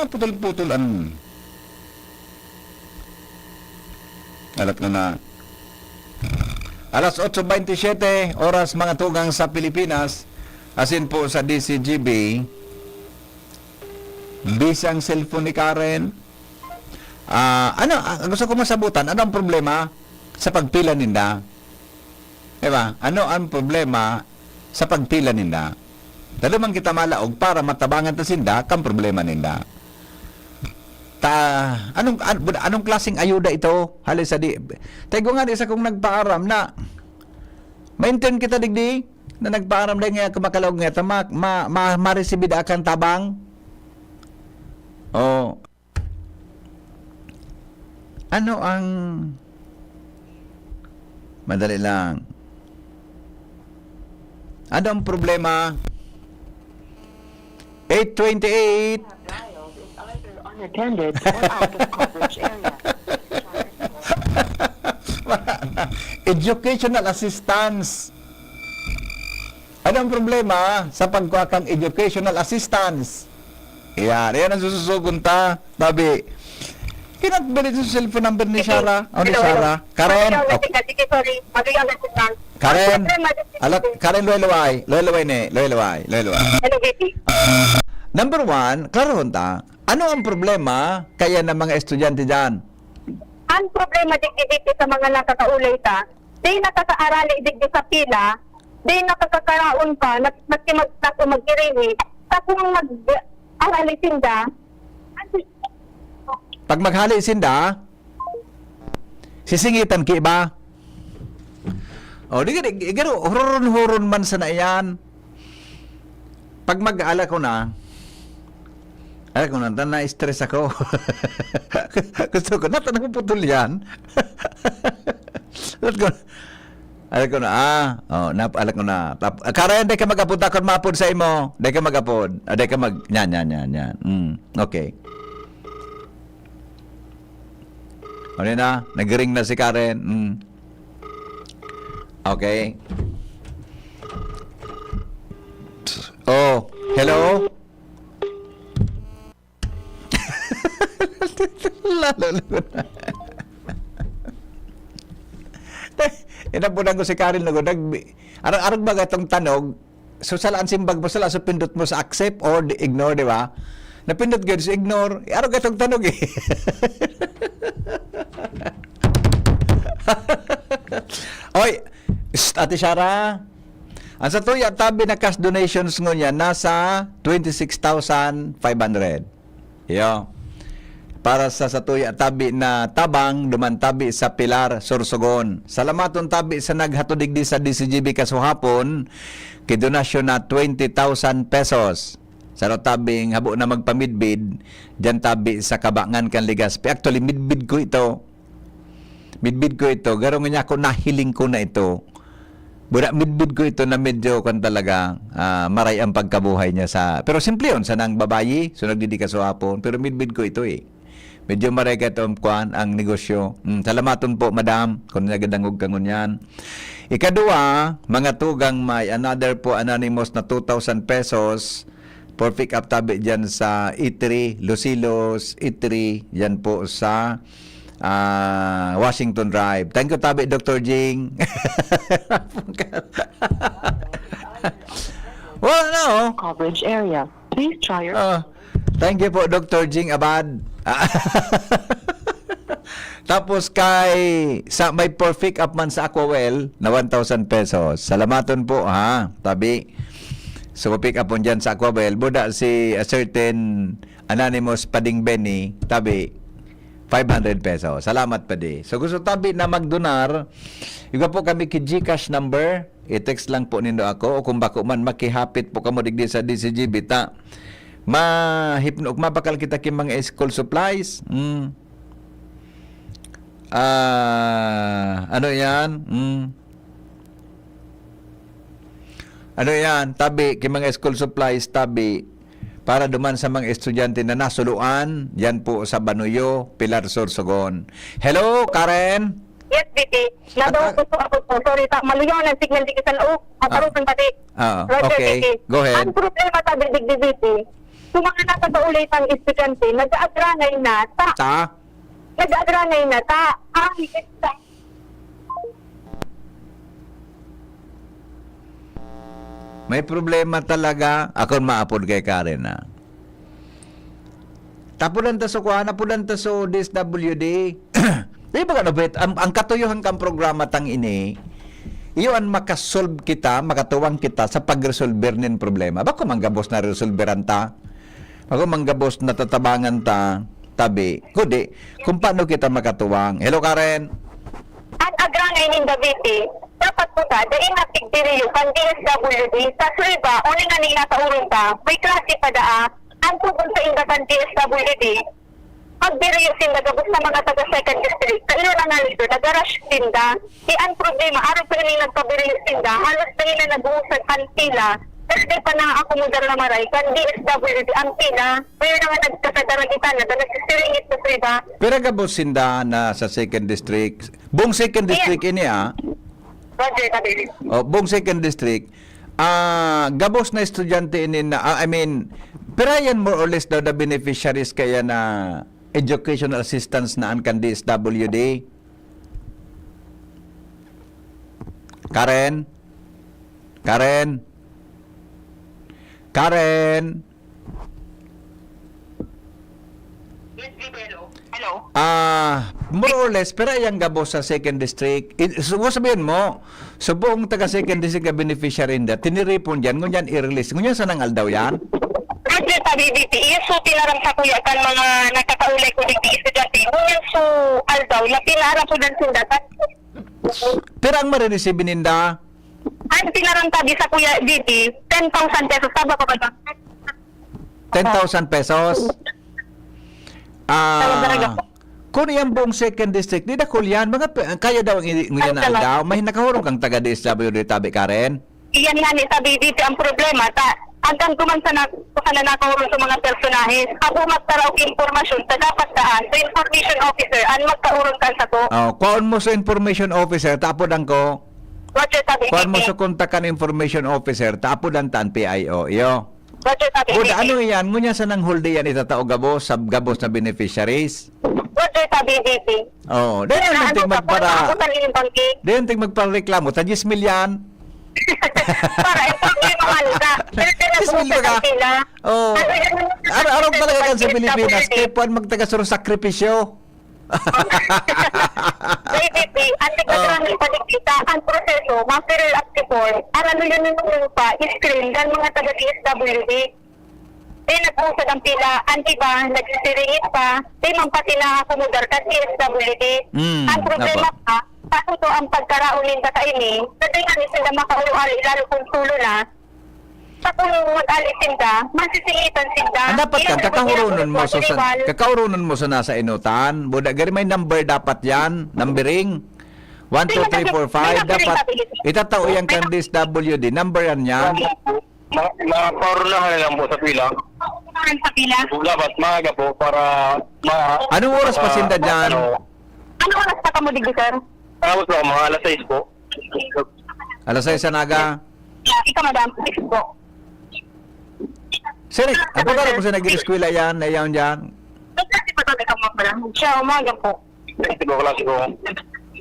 Putol-putulan. Alat mo na. Alas 8:27 oras mga tugang sa Pilipinas. Asin po sa DCGB. Bisang cellphone ni Karen. Gusto ko masabutan. Ano ang problema sa pagpila ninda? Diba? Ano ang problema sa pagpila ninda? Dalo man kita malaog para matabangan ta sinda kang problema ninda. Anong klaseng ayuda ito? Halis sa di. Tego nga di sa kung nagpaaram na maintain kita digdi na nagpaaram din nga kumakalaog nga ta ma-receive akan tabang. Oh. Ano ang madali lang. Ano ang problema? 8:28 unattended or out of coverage area. Educational assistance. Ano ang problema sa pagkuha kang educational assistance? Yan ang sususugon ta. Tabi. Kinatbili sa cellphone number ni Sarah. O ni Sarah. Karen. Sige, sorry. Magayon na siya. Karen. Karen, loy-laway. Loy-laway. Hello, baby. Number 1, klaro ta. Ano ang problema kaya ng mga estudyante dyan? Ang problema digdi sa mga nakakaulay ta, di nakakaarali digdi sa pila, di nakakakaraon ka, maski mag-irini, sa kung mag-arali sinda, Pag maghali sinda, sisingitan ki ba? O, di gano, huron man sa na yan. Pag mag-ala ko na, na-stress ako. Gusto ko, napuputol yan. Alam ko na. Karen, di ka mag-apod ako mapod sa imo. Di ka mag-apod. Di ka yan. Okay. Ano na? Nag-ring na si Karen. Okay. Oh, hello? Lalo na. Inapunan ko si Karen lugo. Arang ba itong tanog? So, salaan simbag mo, salaan so pindot mo sa accept or ignore, di ba? Napindot ko sa ignore. Arang itong tanog eh. Oy, Ate Sarah, ang sa tuya tabi na cash donations ngunya nasa 26,500. Yo. Para sa tuya tabi na tabang dumantabi sa Pilar, Sorsogon. Salamaton tabi sa naghatudigdi sa DCGB kasuhapon kay donasyon na 20,000 pesos. Sa tabing habo na magpamidbid diyan tabi sa Kabangan kan Legazpi. Actually midbid ko ito. Garo nga ako nahiling ko na ito. Midbid ko ito na medyo kan talaga maray ang pagkabuhay niya sa. Pero simple yun, sa nang babayi, so nagdidika sa hapon. Pero midbid ko ito eh. Medyo maray ka ito ang negosyo. Salamaton po, madam, kung nagadangog kangon yan. Ikadua, mga tugang may another po anonymous na 2,000 pesos for pick up tabi dyan sa Itri, Lucilos, Itri, dyan po sa Washington Drive. Thank you tabi, Dr. Jing. Well, no. Coverage area. Please try your... Thank you po, Dr. Jing Abad. Tapos sa may perfect up man sa Aquawell na 1,000 pesos. Salamaton po ha, tabi. So pick up on dyan sa Aquawell. Buda si a certain anonymous Pading Benny, tabi 500 pesos. Salamat padi. So gusto tabi na magdonar, iba po kami ki GCash number, i-text lang po nindo ako o kung bako man makihapit po kamo digdi sa DCG bita. Mabakal kita ki mga school supplies. Ano yan? Ano yan? Tabi ki mga school supplies tabi para duman sa mga estudyante na nasuluan, yan po sa Banuyo, Pilar, Sorsogon. Hello, Karen? Yes, Bibi. Nadaw ko ako po. Sorry, maluyaw ng signal di kita na matarusan pati. Okay. Go ahead. Ang problema sa Bibi, kung mga nakataulit ang estudyante, nag-aagranay na ang isa. May problema talaga. Ako maapod kay Karen na. Tapulan ta so napulan ta so DSWD. Di ba kanabit? Ang katuyuhan kang programa tang ini, iyon makasolve kita, makatuwang kita sa pag-resolver nin problema. Bako manggabos na resolveran ta? Bako manggabos na tatabangan ta? Tabi. Kundi, kung paano kita makatuwang. Hello, Karen? Ang agrangay ni Daviti, dapat po ka, dahil natigdiriyo kang DSWD, sa Suiba, uling nga nila sa urong ka, may klase pa daa, ang tubon sa inga kang DSWD, pagdiriyo sinda gabos sa mga taga second district, sa ilo na nga nito, nag-rush sinda, di ang problema, araw pa rin nagpabiriyo sinda, halos na nila nag-uusag ang pila, kasi pa na ako mudar na maray, kang DSWD ang pila, pero na nga nagkasagaragitan na, nagsisiringit sa Suiba. Pero gabos sinda na sa second district. Buong second district ini Roger, Daviti. buong second district. Gabos na estudyante ini na pero yan more or less daw the beneficiaries kaya na educational assistance na ang kan DSWD. Karen? Yes, hello. Hello. More or less, pero yung gabos sa second district, sabihin mo, so buong taga second district na beneficiary na, tiniripon dyan, ngunyan i-release. Ngunyan sa nangal daw yan? Roger, BBT, iso tinaram sa kuya kan mga nakakaulay ko digdi estudyante. Ngunyan so aldaw, na tinaram po ng sundatan. Pero ang marireceive ninda, Ang tinaram tabi sa kuya DT, 10,000 pesos. Taba ko ba ito? 10,000 pesos. Talaga. Kung yung buong second district, di na kulyan, kaya daw ang ngunyan na daw, may nakahurong kang taga DSWD tabi, Karen? Iyan nga ni sabi DT ang problema. Hanggang kumansa na nakahulong sa mga personahe. Ako magtaraw informasyon sa dapat daan sa information officer ang magkaurong ka sa to. Kuhaan mo sa information officer, tapodan ko. Roger, sabi Kuhaan mo DT. sa kontakan information officer, tapodan tan PIO. Iyo. Roger, sabi Buda, DT. ano yan? Ngunyan sa nang hold yan itatao gabos sa gabos na beneficiaries. Roger, sabi DT. Dahil yung tig magpara. Ako kanilin bangki. Dahil yung tig magpareklamo, ta 10 million. Para ipang mahal ka. Pero Ismil ka. Araw talaga kan sa Pilipinas, kaya puan magtagasuro sakripisyo. DBP, ang tignadrami paligkita, ang proseso, material activor, alam nyo nung pa, screen, gan mga taga-DSWD. Nag-usad ang pila, ang iba, nagsisiringit pa, man pati na akomodar ka DSWD. Ang problema pa, paano to ang pagkaraunin ka sa ini, kasi nga ni sila makauluali, lalo kung tulo na, sa kung mag-alisin ka, masisingitan sila. Dapat ka, kakaurunan mo sa nasa inutan. Buda, gari may number dapat yan, numbering. 1, 2, 3, 4, 5, dapat itatao yan kan DSWD, number yan yan. Maparunahan lang po sa pila. Sa pila? Dapat maaga po para Anong oras pa sinda dyan? Ano oras pa ka mo digdi, sir? Tapos po, mga alas 6 po. Alas 6 sa naga. Ikaw, madam, fix po. Sir, ako ka na po siya nag-eskwela yan, nayaw dyan. Kasi pa tabi ka mo pala. Siya, umaga po. Ito po, klase ko.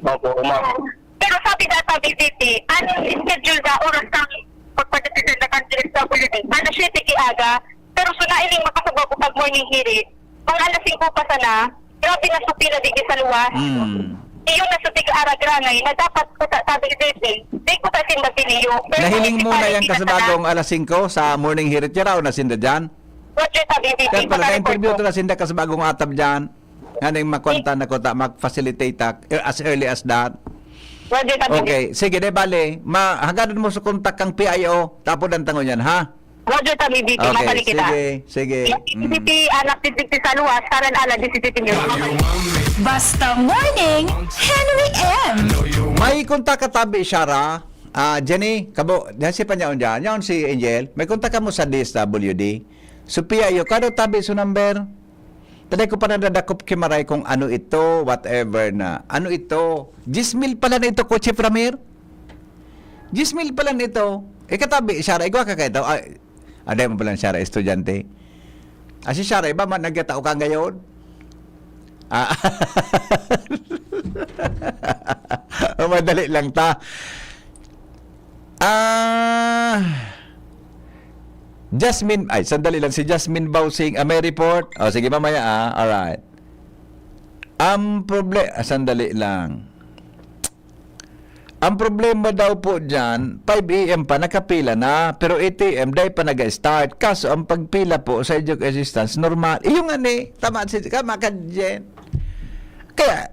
Opo, umaga. Pero sabi na sabi City, ano schedule na oras kang pagpadating na country sa Philippines? Ano siya tiki aga, pero sunailing makasabag ko pag morning hearing, mga alas 5 pa sana, grabe na supila di sa luwas. Iyo na sa tiga-aragranay na dapat ko sabi di ko ta sinda piliyo. Nahiling mo na yan kasabagong alas 5 sa morning hirit niya raw na sinda dyan. What you sabi BP? Kaya pala na-interview to na sinda kasabagong atab dyan. Nga nang makonta na ko ta, mag-facilitate ta as early as that. What you sabi? Okay, sige, de bale. Hagadan mo sa kontak kang PIO, tapos ang tangon yan, ha? What you sabi BP? Okay, Mapali kita. sige. BP anak titik sa luwas karan ala di sititin niyo. Basta Morning, Henry M. May kontak katabi, Shara. Jenny, kabo, si pa niya dyan. Yan si Angel. May kontak ka mo sa DSWD. So, PIO, kado tabi so number? Taday ko pa nadadakop kimaray kung ano ito, whatever na. Ano ito? 10,000 pala na ito, Coach Ramir? 10,000 pala na ito. Katabi, Shara, igwa ka kayo ito. Aday mo pala, Shara, estudyante. Si Shara, iba man nagkatao ka ngayon? Madali lang ta. Jasmine, sandali lang. Si Jasmine Bausing, may report. Sige, mamaya, alright. Sandali lang. Ang problema daw po dyan, 5 a.m. pa, nakapila na, pero 8 a.m. dahil pa nag-start. Kaso, ang pagpila po sa Educ Assistance, normal. Yung tama ka dyan. Kaya,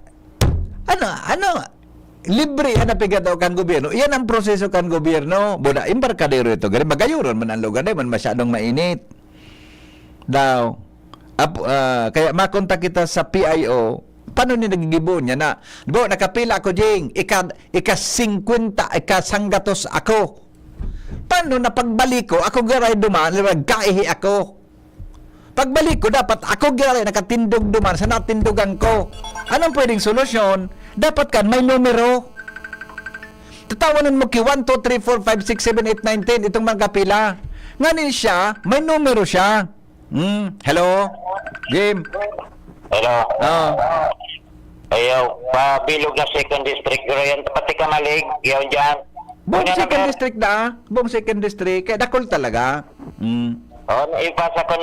libre yan na pigat daw kan gobyerno. Yan ang proseso kan gobyerno. Buna, embarkadero ito. Gari, magayuron man ang lugar na man masyadong mainit. Daw. Kaya makontak kita sa PIO. Paano ni nagigibo niya na? Diba, nakapila ako, Jing. Ika-50, ika-sanggatos ako. Paano na pagbalik ko, ako garay duman, kaihi ako. Pagbalik ko, dapat ako garay nakatindog duman sa natindugan ko. Anong pwedeng solusyon? Dapat kan may numero. Tatawanan mo ki 1, 2, 3, 4, 5, 6, 7, 8, 9, 10 itong mga kapila. Ngayon siya, may numero siya. Hello? Jim? Hello. Oh. Pabilog na second district ko yan. Pati ka malig, yun dyan. Buong second district na. Buong second district. Kaya dakol talaga. Ipasa ko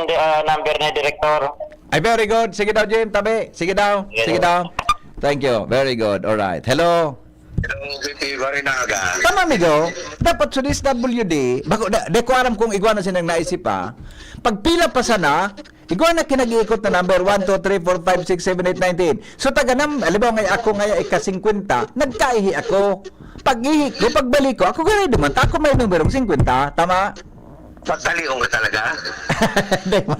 number ni Director. Very good. Sige daw, Jim. Tabi. Sige daw. Sige daw. Thank you. Very good. Alright. Hello. Hello, BP Barinaga. Tama, amigo. Dapat sa DSWD, di ko alam kung igwa na sinang naisip pa. Pagpila pa sana, igwa na kinag-iikot na number 1, 2, 3, 4, 5, 6, 7, 8, 19. So, alibaw nga ako ngayon ika-50, nagkaihi ako. Pag-ihi ko, pagbalik ko, ako ganun duman. Ako may numerong 50. Tama? Pagtaliong ka talaga. Hindi ba?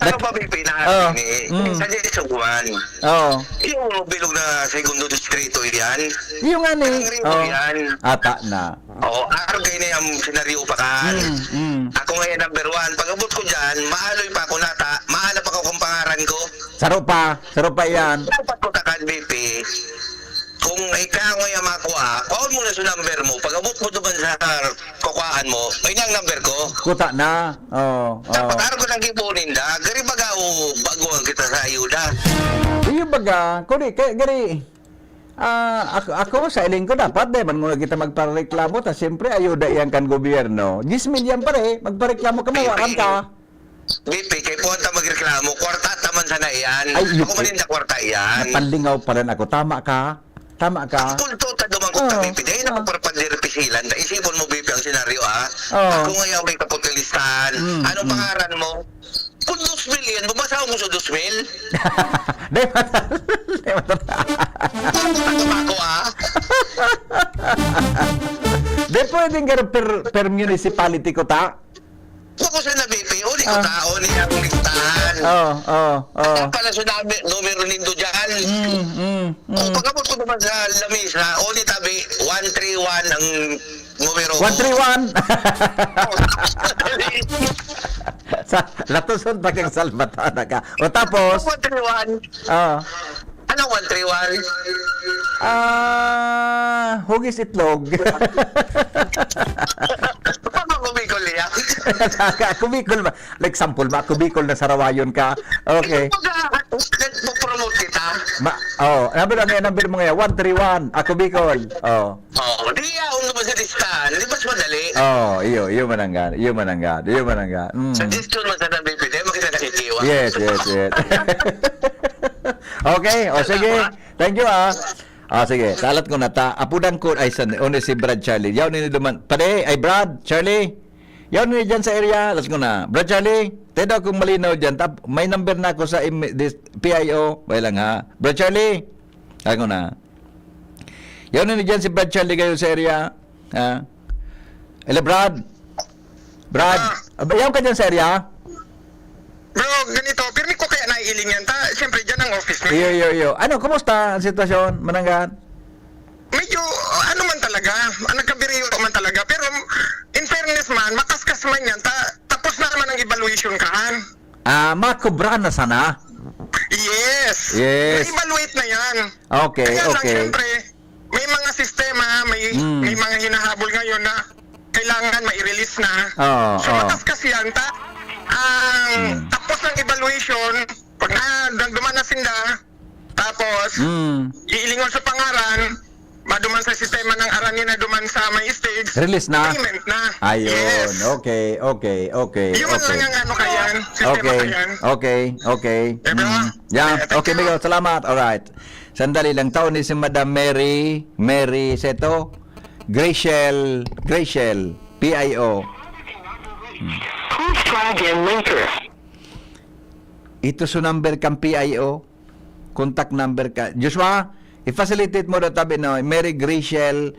Ano pa, BP, na sa Jesuan? Oo. Yung bilog na segundo distrito yan. Yung nga ni. Yan. Ata na. Argay na yung senaryo pa kan. Ako ngayon number 1. Pag abot ko dyan, maaloy pa ako nata. Mahalap ako kung pangaran ko. Saro pa yan. Dapat ko takan, BP. Kung ikaw ngayon makuha, call mo na sa number mo. Pag abot mo doon sa kukuhaan mo, ay nang number ko. Kuta na. Dapat araw ko nang kipunin da. Gari baga o baguhan kita sa ayuda. Iyo baga, gari. Ako sa iling ko dapat man muna kita magpareklamo ta siyempre ayuda yan kan gobyerno. 10 million pare, magpareklamo ka mawaran ka. BP, kay punta magreklamo, kwarta taman sana iyan. Ako manin na kwarta iyan. Napalingaw pa rin ako. Tama ka. Punto ta duman ko ta BP. Dahil na magparapagdirepisilan. Da isipon mo BP ang senaryo Ako ngayon may kaputilistahan. Anong pangaran mo? Kung 2 million, bumasaw mo sa 2 mil? Di ba? Ako Di pwedeng per municipality ko ta? Bako sa na BP, uli ko tao niya ang listahan. Kaya pala sa numero nindo dyan. Kung pagkabot ko naman sa lamisa, uli tabi, 131 ang numero ko. 131? Latuson pa kang salbatana ka. O tapos? 131. Anong 131? Hugis itlog. Kumikol niya. Kumikol ba? Like sample ba? Kumikol na sarawayon ka. Okay. Nag-promote kita. Number mo ngayon, 131. Ako Bicol. Di ako naman sa listahan. Di ba madali? Iyo mananggan. Sa discount man sa BP, di mo kita nakikiwa. Yes. Okay, o sige. Thank you sige, talat ko na ta. Apudan ko ay one si Brad Charlie. Yaw ni duman. Pare, ay Brad, Charlie. Yaw ni dyan sa area. Let's go na. Brad Charlie, tayo kung malinaw dyan. May number na ako sa PIO. Wala lang ha. Brad Charlie. Tayo ko na. Yaw ni dyan si Brad Charlie kayo sa area. Ha? Hello, Brad. Brad. Yaw ka dyan sa area? Bro, ganito, pirmi ko kaya naiiling yan. Siyempre, dyan ang office mo. Yo. Ano, kumusta ang sitwasyon, Mananggan? Medyo, ano man talaga, nagkabiriyo man talaga. Pero, in fairness man, makaskas man yan. Tapos na naman ang evaluation kaan. Makubra na sana. Yes. Yes. Na-evaluate na yan. Okay, Kaya lang, okay. siyempre, may mga sistema, may mga hinahabol ngayon na kailangan mai-release na. So, makaskas yan. Tapos ng evaluation, pag duman na sila, tapos, iilingon sa pangaran, maduman sa sistema ng aran na duman sa may stage, Release na? payment na. Ayun. Yes. Okay. Yun lang ang ano kayan, sistema kayan. Okay. Diba? Yeah, Thank okay, you. Miguel. Salamat. Alright. Sandali lang. Taon ni si Madam Mary Seto, Graciel, PIO. Please try again later. Ito sa number kang PIO. Contact number ka. Joshua, i-facilitate mo na tabi na Mary Giselle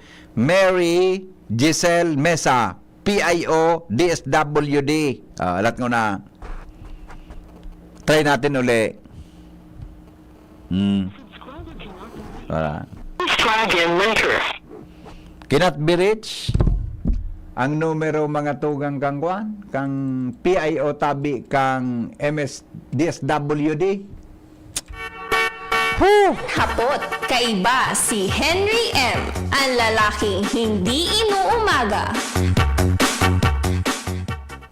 Mesa, PIO, DSWD. Alat ko na. Try natin uli. Wala. Please try again later. Cannot be reached. Ang numero mga tugang kangkuan, kang PIO tabi kang DSWD. Hapot, kaiba si Henry M. Ang lalaking hindi inuumaga.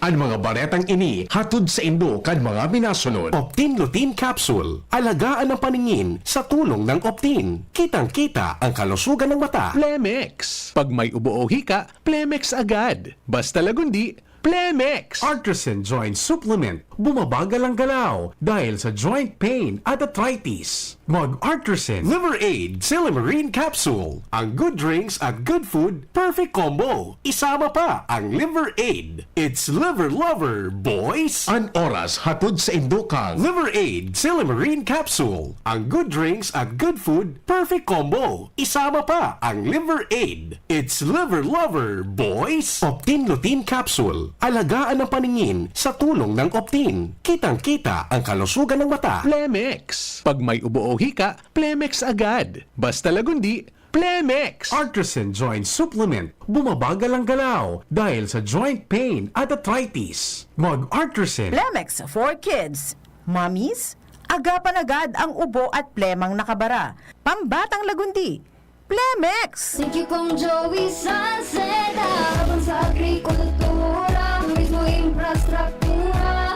Ang mga baretang ini hatod sa Indo kan mga minasunod. Optin Lutein Capsule. Alagaan ang paningin sa tulong ng Optin. Kitang-kita ang kalusugan ng mata. Plemex. Pag may ubo o hika, Plemex agad. Basta lagundi, Plemex. Artisan Joint Supplement. Bumabagal ang galaw dahil sa joint pain at arthritis. Mag-Artisan Liver Aid Silimarine Capsule. Ang good drinks at good food, perfect combo. Isama pa ang Liver Aid. It's Liver Lover, boys! An oras hatod sa Indokang. Liver Aid Silimarine Capsule. Ang good drinks at good food, perfect combo. Isama pa ang Liver Aid. It's Liver Lover, boys! Optin Lutein Capsule. Alagaan ang paningin sa tulong ng Optin. Kitang-kita ang kalusugan ng mata. Plemex. Pag may ubo o hika, Plemex agad. Basta lagundi, Plemex. Artisan Joint Supplement. Bumabagal ang galaw dahil sa joint pain at arthritis. Mag-Artisan. Plemex for kids. Mommies, agapan agad ang ubo at plemang nakabara. Pambatang lagundi. Plemex! Thank you kong Joey Salceda. Habang sa agrikultura, mismo infrastruktura,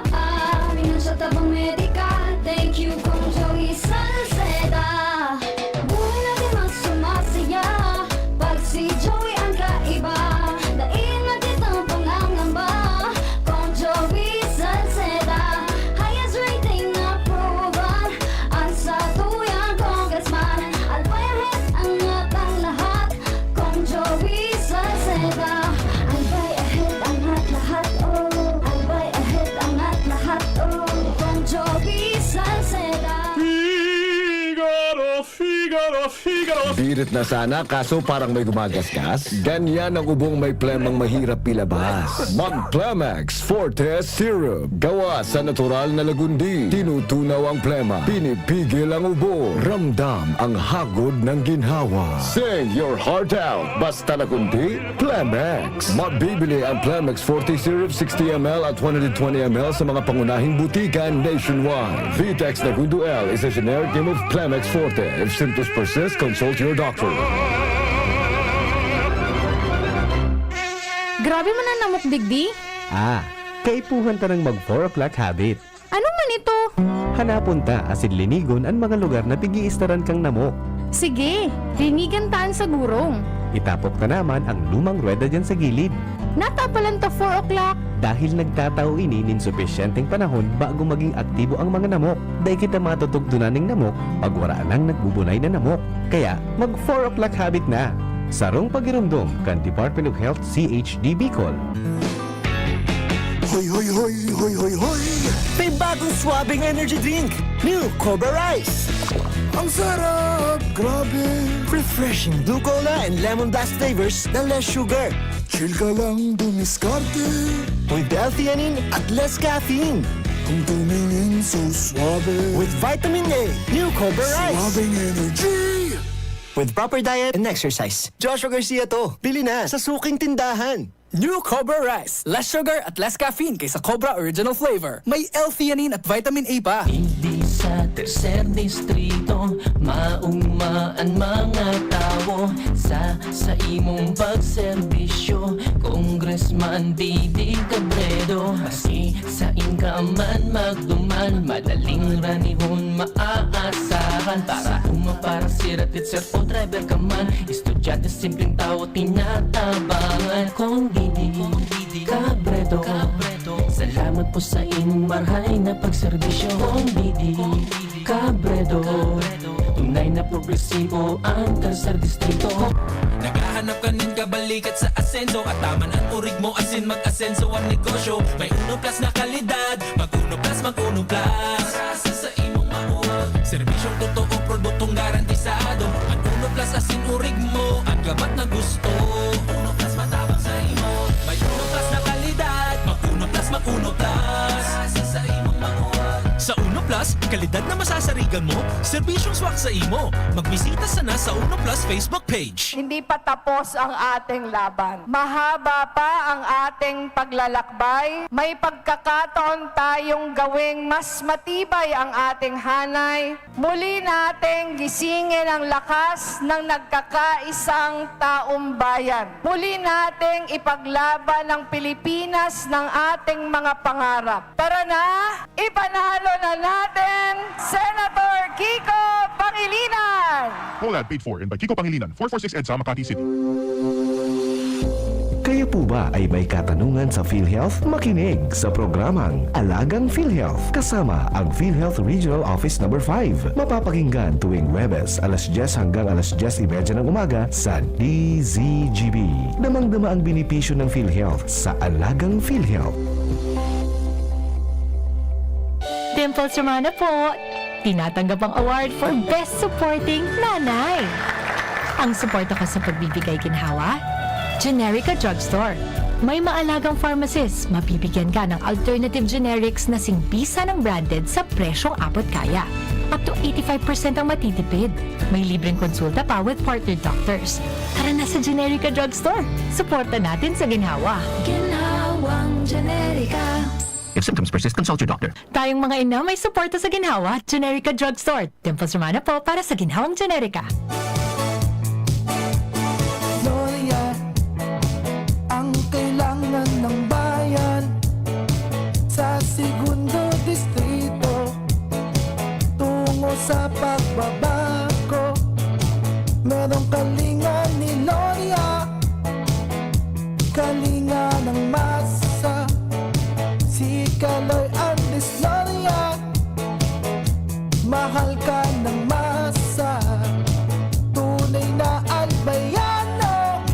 financial tabang medikal. Thank you kong Joey Salceda. Buhay natin mas sumasaya pag si Joey ang kaiba. Daig natin ang pangangamba kong Joey Salceda. Highest rating na proven ang sa tuyang congressman. Albayahit ang atang lahat kong Joey Salceda. Albayahit ang at lahat, oh. Albayahit ang at lahat, oh. Kong Joey Salceda. Birit na sana kaso parang may gumagasgas. Ganyan ang ubong may plemang mahirap ilabas. Mag-Plemex Forte Syrup. Gawa sa natural na lagundi. Tinutunaw ang plema. Pinipigil ang ubo. Ramdam ang hagod ng ginhawa. Sing your heart out. Basta lagundi, Plemex. Mabibili ang Plemex Forte Syrup 60 ml at 120 ml sa mga pangunahing butikan nationwide. Vitex Nagundo L is a generic name of Plemex Forte. If symptoms persist, consult your doctor. Grabe man ang namok digdi. Kaipuhan ta ng mag 4 o'clock habit. Ano man ito? Hanapon ta asin linigon ang mga lugar na tigi-istaran kang namok. Sige, linigan taan sa gurong. Itapok na naman ang lumang ruweda dyan sa gilid. Natapalan to 4 o'clock. Dahil nagtatao ini nin sufisyenteng panahon bago maging aktibo ang mga namok. Dahil kita matutugtunan ng namok pag wala nang nagbubunay na namok. Kaya mag 4 o'clock habit na. Sarong pagirumdum kan Department of Health CHD Bicol. Hoy, hoy, hoy, hoy, hoy, hoy! May bagong swabing energy drink! New Cobra Rice! Ang sarap! Grabe! Refreshing blue cola and lemon blast flavors na less sugar. Chill ka lang dumiskarte. With L-theanine at less caffeine. Kung tumingin so suabe. With vitamin A, New Cobra Rice! Swabing energy! With proper diet and exercise. Joshua Garcia to. Bili na sa suking tindahan. New Cobra Rice. Less sugar at less caffeine kaysa Cobra Original Flavor. May L-theanine at vitamin A pa. Hindi sa tercer distrito maugmaan mga tao sa imong pagserbisyo. Congressman Didi Cabredo, kasi sa inkaman magduman, madaling ranihon maaasahan. Para para siratit sir o driver ka man, estudyante simpleng tao tinatabangan. Kung Didi Cabredo, salamat po sa inyong marhay na pagserbisyo. Kung Didi Cabredo, tunay na progresibo ang tercer distrito. Naghahanap ka nin kabalikat sa asenso, at taman ang urig mo asin mag-asenso ang negosyo. May 1 plus na kalidad, mag 1 plus, mag 1 plus. Para sa imong mauwag, serbisyong totoo, produktong garantisado. Ang 1 plus asin urig mo, ang gabat na gusto. 1 plus matabang sa imo. May 1 plus na kalidad, mag 1 plus, mag 1 plus. Para sa imong mauwag. Sa 1 plus, kalidad na masasarigan mo, serbisyong swak sa imo. Magbisita sana sa 1 plus Facebook page. Hindi pa tapos ang ating laban. Mahaba pa ang ating paglalakbay. May pagkakataon tayong gawing mas matibay ang ating hanay. Muli nating gisingin ang lakas ng nagkakaisang taong bayan. Muli nating ipaglaban ang Pilipinas ng ating mga pangarap. Tara na, ipanalo na natin Senator Kiko Pangilinan! Full ad paid for and by Kiko Pangilinan, 446 EDSA, Makati City. Kayo po ba ay may katanungan sa PhilHealth? Makinig sa programang Alagang PhilHealth kasama ang PhilHealth Regional Office No. 5. Mapapakinggan tuwing Webes, alas 10 hanggang alas 10:30 ng umaga sa DZGB. Damang-dama ang benepisyo ng PhilHealth sa Alagang PhilHealth. Dimples Romana po. Tinatanggap ang award for Best Supporting Nanay. Ang suporta ko sa pagbibigay ginhawa, Generica Drugstore. May maalagang pharmacist, mabibigyan ka ng alternative generics na singbisa ng branded sa presyong abot kaya. Up to 85% ang matitipid. May libreng konsulta pa with partner doctors. Tara na sa Generica Drugstore. Suporta natin sa ginhawa. Ginhawang Generica. If symptoms persist, consult your doctor. Tayong mga ina may suporta sa ginhawa, Generica Drugstore. Dimples Romana po para sa ginhawang Generica. Gloria, ang kailangan ng bayan sa segundo distrito tungo sa pagbabago. Merong kalinga ni Gloria, kalinga ng masa. Si Kaloy Andres Gloria, mahal ka ng masa. Tunay na albayano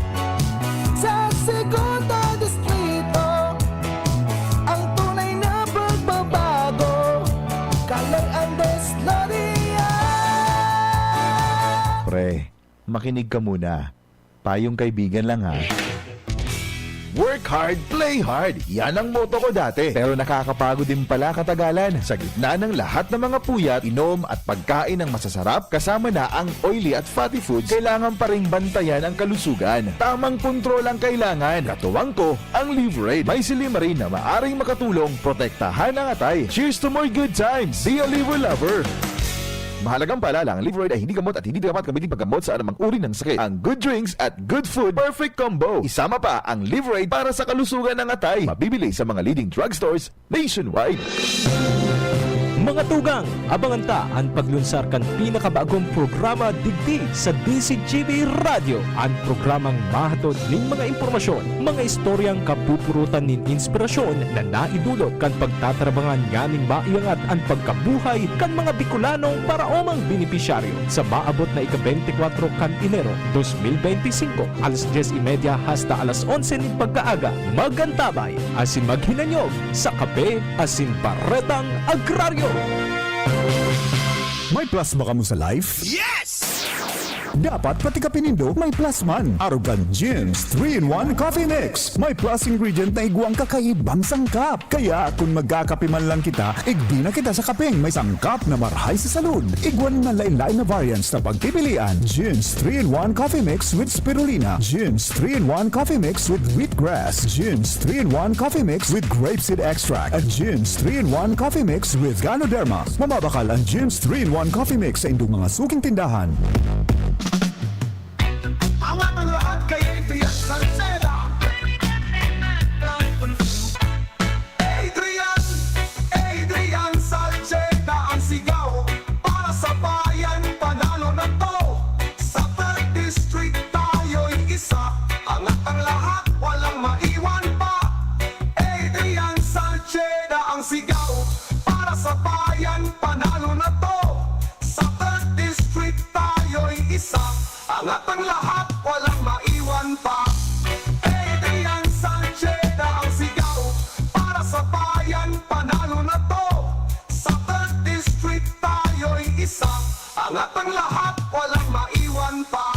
sa segundo distrito, ang tunay na pagbabago. Kaloy Andres Gloria. Pre, makinig ka muna. Payong kaibigan lang ha. Work hard, play hard. Yan ang motto ko dati. Pero nakakapagod din pala katagalan. Sa gitna ng lahat ng mga puyat, inom at pagkain ng masasarap, kasama na ang oily at fatty foods, kailangan pa ring bantayan ang kalusugan. Tamang kontrol ang kailangan. Katuwang ko, ang Liverade. May Silimarin na maaring makatulong protektahan ang atay. Cheers to more good times. Be a liver lover. Mahalagang paalala, ang Liveride ay hindi gamot at hindi dapat gamitin paggamot sa anumang uri ng sakit. Ang good drinks at good food, perfect combo. Isama pa ang Liveride para sa kalusugan ng atay. Mabibili sa mga leading drugstores nationwide. Mga tugang, abangan ta ang paglunsar kan pinakabagong programa digdi sa DCGB Radio. Ang programang mahatod ning mga impormasyon, mga istoryang kapupurutan nin inspirasyon na naidulot kan pagtatrabangan nganing maiangat ang pagkabuhay kan mga Bicolanong paraomang benepisyaryo sa maabot na ika-24 kan Enero 2025 alas 10:30 hasta alas 11 nin pagkaaga. Magantabay asin maghinanyog sa kape asin paretang agraryo. May plasma ka mo sa life? Yes! Dapat pati ka pinindo, may plus man. Arugan Gyms 3-in-1 Coffee Mix. May plus ingredient na iguang kakaibang sangkap. Kaya kung magkakape man lang kita, igdi na kita sa kapeng may sangkap na marhay sa salud. Iguan na lain-lain na variants na pagpipilian. Gyms 3-in-1 Coffee Mix with Spirulina. Gyms 3-in-1 Coffee Mix with Wheatgrass. Gyms 3-in-1 Coffee Mix with Grapeseed Extract. At Gyms 3-in-1 Coffee Mix with Ganoderma. Mamabakal ang Gyms 3-in-1 Coffee Mix sa indong mga suking tindahan. Ang ating lahat kay Adrian Salceda. Adrian Salceda ang sigaw para sa bayan, panalo na to. Sa 3rd District tayo'y isa, angat ang lahat, walang maiwan pa. Adrian Salceda ang sigaw para sa bayan, panalo na to. Sa 3rd District tayo'y isa, angat ang lahat, walang maiwan pa. Adrian Salceda ang sigaw para sa bayan, panalo na to. Sa 3rd District tayo'y isa, angat ang lahat, walang maiwan pa.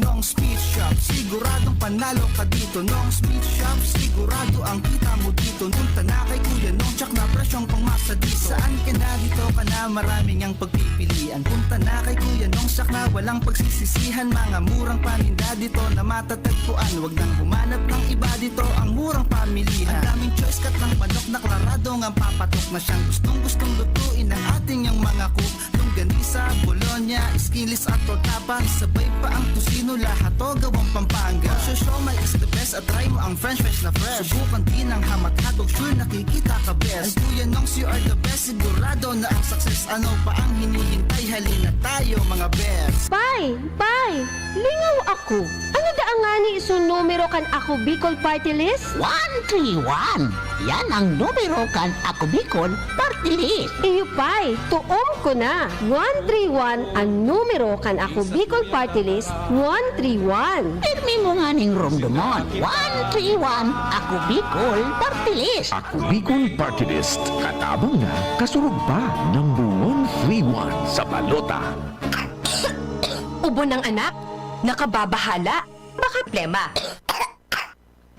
Nong Speed Shop, siguradong panalo ka dito. Nong Speed Shop, sigurado ang kita mo dito. Punta na kay Kuya Nong, tsak na presyong pangmasa dito. Saan ka na dito ka na, maraming ang pagpipilian. Punta na kay Kuya Nong, tsak na walang pagsisisihan. Mga murang paninda dito na matatagpuan. Huwag nang humanap ng iba dito, ang murang pamilihan. Ang daming choice, kat ng manok na klaradong ang papatok na siyang gustong lutuin ng ating yung mga cook. Longganisa, Bologna, skinless at tortapa. Sabay pa ang tusino, lahat o gawang Pampanga. Siomai is the best at try mo ang french fries na fresh. Subukan din ang hamat-hatog, sure nakikita ka best. Ay Kuya Nongs, you are the best, sigurado na ang success. Ano pa ang hinihintay, halina tayo mga best. Pai, lingaw ako. Ano daang nga ni isun numero kan ako Bicol Party List? 131. Yan ang numero kan ako Bicol Party List. Iyo Pai, tuom ko na. 131 ang numero kan ako Bicol Party List. 131. Pirmi mo nga ning romdomon. 131 ako Bicol Party List. Ako Bicol Party List. Katabang na, kasurog pa ng 131 sa balota. Ubo ng anak, nakababahala, baka plema.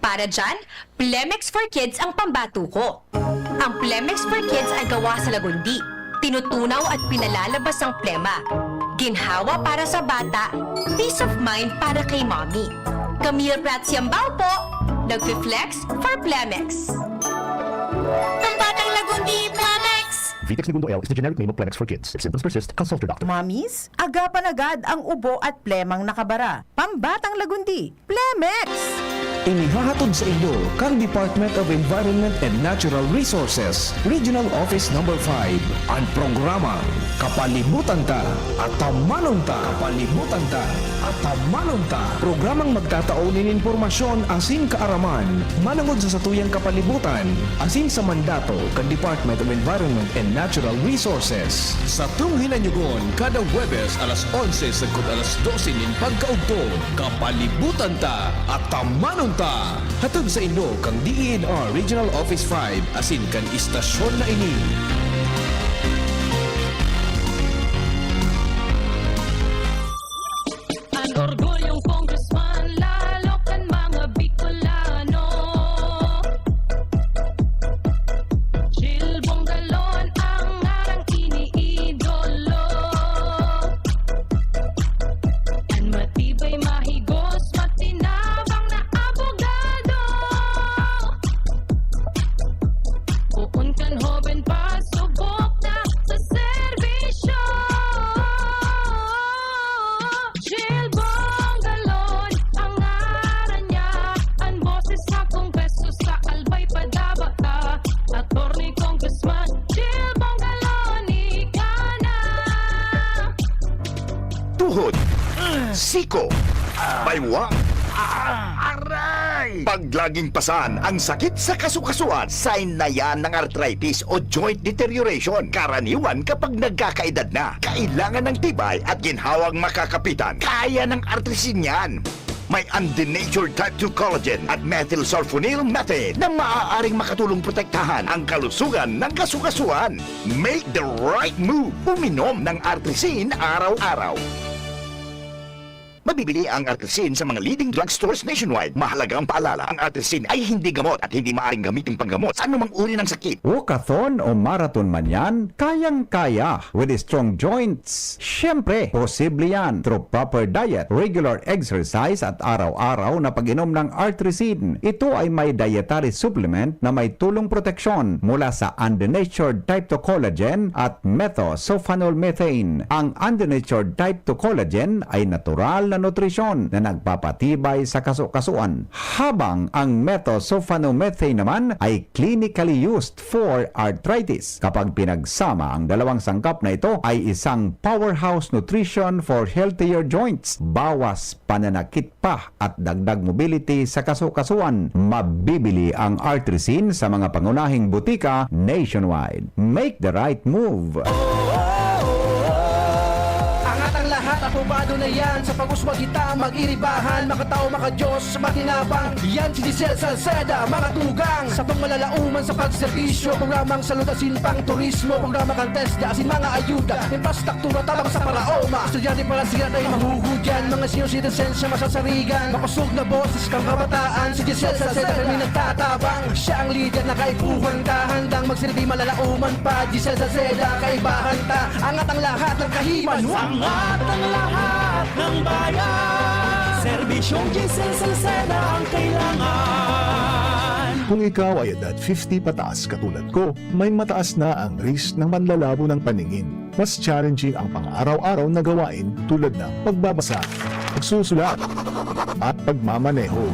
Para dyan, Plemex for Kids ang pambato ko. Ang Plemex for Kids ay gawa sa lagundi. Tinutunaw at pinalalabas ang plema. Ginhawa para sa bata, peace of mind para kay mommy. Camille Prats Yambao po, nagfi-flex for Plemex. Pambatang lagundi, Plemex! Vitex Segundo L is the generic name of Plemex for kids. If symptoms persist, consult your doctor. Mommies, agapan agad ang ubo at plemang nakabara. Pambatang lagundi, Plemex! Inihahatod sa inyo kang Department of Environment and Natural Resources, Regional Office No. 5, ang programa Kapalibutan Ta at Tamanon Ta. Kapalibutan Ta at Tamanon Ta. Programang magtataon ng impormasyon asin kaaraman, manangod sa satuyang kapalibutan, asin sa mandato kang Department of Environment and Natural Resources. Sa tung hinanyugon, kada Huwebes alas 11 sagkod alas 12 nin pagkaugto, Kapalibutan Ta at Tamanon Ta. Hatod sa inyo kang DENR Regional Office 5 asin kan istasyon na ini. Ang orgulyong congressman, lalo kan mga Bicolano. Jill Bongalon ang ngarang iniidolo. Ang matibay, mahigos, matinabang na abogado. Uun kan hoben pasok Siko. Baywang. Aray! Pag laging pasan ang sakit sa kasukasuan, sign na yan ng arthritis o joint deterioration. Karaniwan kapag nagkakaedad na. Kailangan ng tibay at ginhawang makakapitan. Kaya ng artrisin yan. May undenatured type 2 collagen at methylsulfonyl methane na maaaring makatulong protektahan ang kalusugan ng kasukasuan. Make the right move. Uminom ng artrisin araw-araw. Mabibili ang artrisin sa mga leading drugstores nationwide. Mahalagang paalala, ang artrisin ay hindi gamot at hindi maaaring gamitin panggamot sa anumang uri ng sakit. Walkathon o marathon man yan, kayang-kaya with strong joints. Siyempre, posible yan through proper diet, regular exercise at araw-araw na pag-inom ng artrisin. Ito ay may dietary supplement na may tulong proteksyon mula sa undenatured type 2 collagen at methylsulfonylmethane. Ang undenatured type 2 collagen ay natural na nutrisyon na nagpapatibay sa kasukasuan, habang ang methylsulfonylmethane naman ay clinically used for arthritis. Kapag pinagsama ang dalawang sangkap na ito ay isang powerhouse nutrition for healthier joints, bawas pananakit pa at dagdag mobility sa kasukasuan. Mabibili ang artrisin sa mga pangunahing butika nationwide. Make the right move. Apobado na yan sa pag-uswag kita mag-iribahan, makatao, makadiyos, makinabang. Yan si Giselle Salceda, mga tugang sa pangmalalauman sa pagserbisyo, programang salutasin pang turismo, programa kang test, asin mga ayuda, infrastruktura tabang sa paraoma. Estudyante para siya ay mahugudyan, mga senior citizens siya masasarigan, makusog na boses kang kabataan. Si Giselle Salceda kami nagtatabang, siya ang leader na kaipuhan ka, handang magsilbi malalauman pa. Giselle Salceda, kaibahan ta, angat ang lahat ng kahiman. Angat ang lahat ng bayan. Serbisyong Giselle Salceda ang kailangan. Kung ikaw ay edad 50 pataas katulad ko, may mataas na ang risk ng manlalabo ng paningin. Mas challenging ang pang-araw-araw na gawain tulad ng pagbabasa, pagsusulat, at pagmamaneho.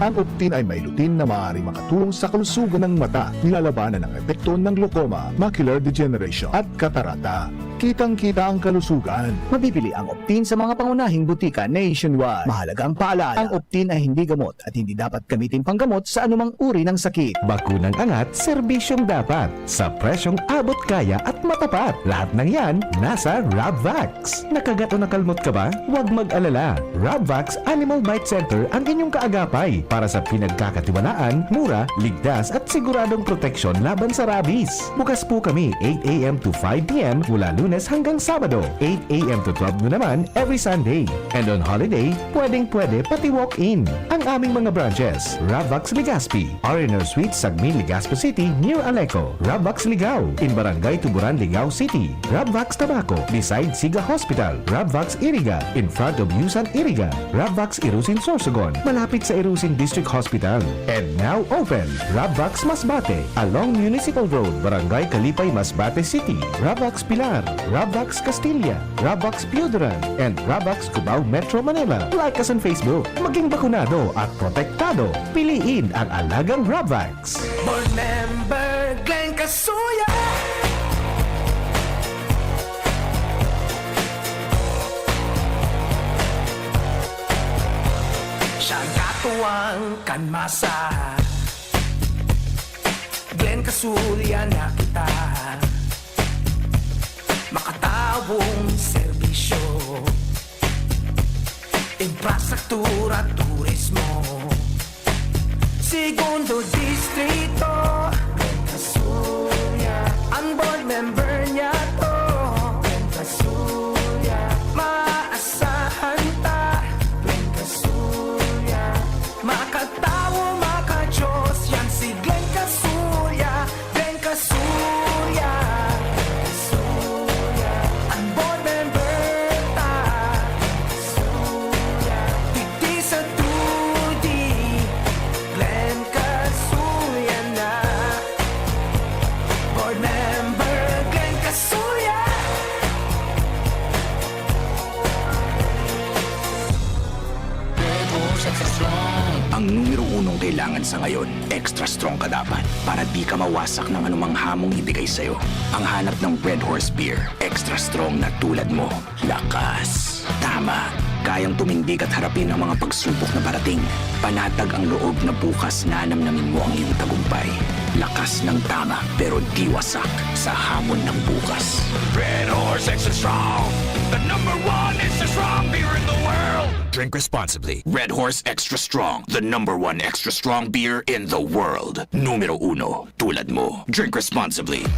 Ang Optin ay may lutin na maaaring makatulong sa kalusugan ng mata, nilalabanan ang epekto ng glaucoma, macular degeneration at katarata. Kitang-kita ang kalusugan. Mabibili ang Optin sa mga pangunahing butika nationwide. Mahalagang paalala, ang Optin ay hindi gamot at hindi dapat gamitin panggamot sa anumang uri ng sakit. Bakunang angat, serbisyong dapat. Sa presyong abot kaya at matapat. Lahat ng yan, nasa Rabvax. Nakagat o nakalmot ka ba? Huwag mag-alala. Rabvax Animal Bite Center ang inyong kaagapay para sa pinagkakatiwalaan, mura, ligtas at siguradong proteksyon laban sa rabies. Bukas po kami 8 a.m. to 5 p.m. mula Lunes hanggang Sabado, 8 a.m. to 12 noon naman every Sunday. And on holiday, pwedeng-pwede pati walk-in. Ang aming mga branches, Rabvax Legazpi, Ariner Suite, Sagmin, Legazpi City, near Aleco, Rabvax Ligao, in Barangay Tuburan, Ligao City, Rabvax Tabaco, beside Siga Hospital, Rabvax Iriga, in front of Yusan Iriga, Rabvax Irusin Sorsogon, malapit sa Irusin District Hospital. And now open, Rabvax Masbate, along Municipal Road, Barangay Kalipay, Masbate City, Rabvax Pilar, Rabvax Castilla, Rabvax Piudaran, and Rabvax Cubao Metro Manila. Like us on Facebook. Maging bakunado at protektado. Piliin ang alagang Rabvax. Board member Glenn Casuya. Siyang katuwang kanmasa, Glenn Casuya na kita. Makatawong serbisyo, infrastruktura, turismo, Segundo Distrito, Kasuya. Ang board member niya to, Kasuya. Maasahan ta, Kasuya. Makatawo, makajos, yan si Glenn Casuya, Glenn Casuya. Ang numero unong kailangan sa ngayon, extra strong ka dapat para di ka mawasak ng anumang hamong ibigay sa'yo. Ang hanap ng Red Horse Beer, extra strong na tulad mo. Lakas, tama, kayang tumindig at harapin ang mga pagsubok na parating. Panatag ang loob na bukas na namnamin mo ang iyong tagumpay. Lakas ng tama pero di wasak sa hamon ng bukas. Red Horse Extra Strong, the #1 extra strong beer in the world. Drink responsibly. Red Horse Extra Strong, the #1 extra strong beer in the world. Numero 1, tulad mo. Drink responsibly.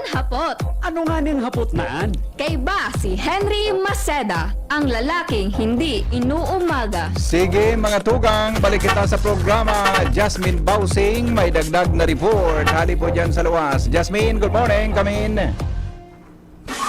Hapot. Ano nga ning hapot naan? Kay ba si Henry Maceda, ang lalaking hindi inuumaga. Sige mga tugang, balik kita sa programa. Jasmine Bausing, may dagdag na report. Hali po dyan sa luwas. Jasmine, good morning. Come in.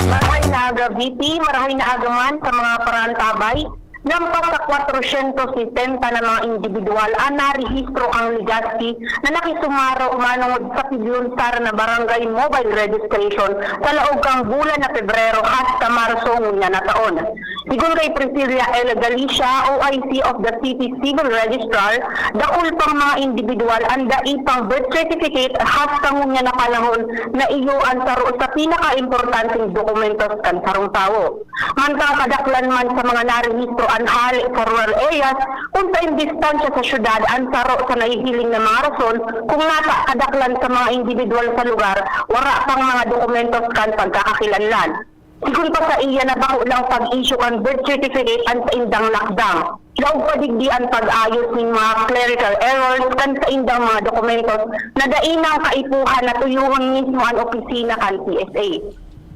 Maraming na aga, VP. Maraming na aga man sa mga parantabay. Lampas sa 460 na mga individual ang narehistro ang legacy na nakisumaro umanungod sa pilyonsar na barangay mobile registration sa laog kang bulan na Pebrero hasta Marso ngunya na taon. Sigun kay Priscilla L. Galicia, OIC of the City Civil Registrar, dakul pang mga individual ang daipang birth certificate hasta ngunya na panahon na iyo ang saro sa pinaka-importanting dokumentos kan sarong tao. Mantang kadaklan man sa mga narehistro ang hali sa rural areas, kung sa distansya sa syudad ang saro sa nahihiling na mga rason, kung nasa kadaklan sa mga individual sa lugar, wala pang mga dokumentos kan pagkakakilanlan. Sigun pa sa iya na bako lang pag-issue ang birth certificate ang sa indang lakdang. Laog padigdi ang pag-ayos ng mga clerical errors kan sa indang mga dokumentos na dainang kaipuhan na tuyuhon mismo ang opisina kan PSA.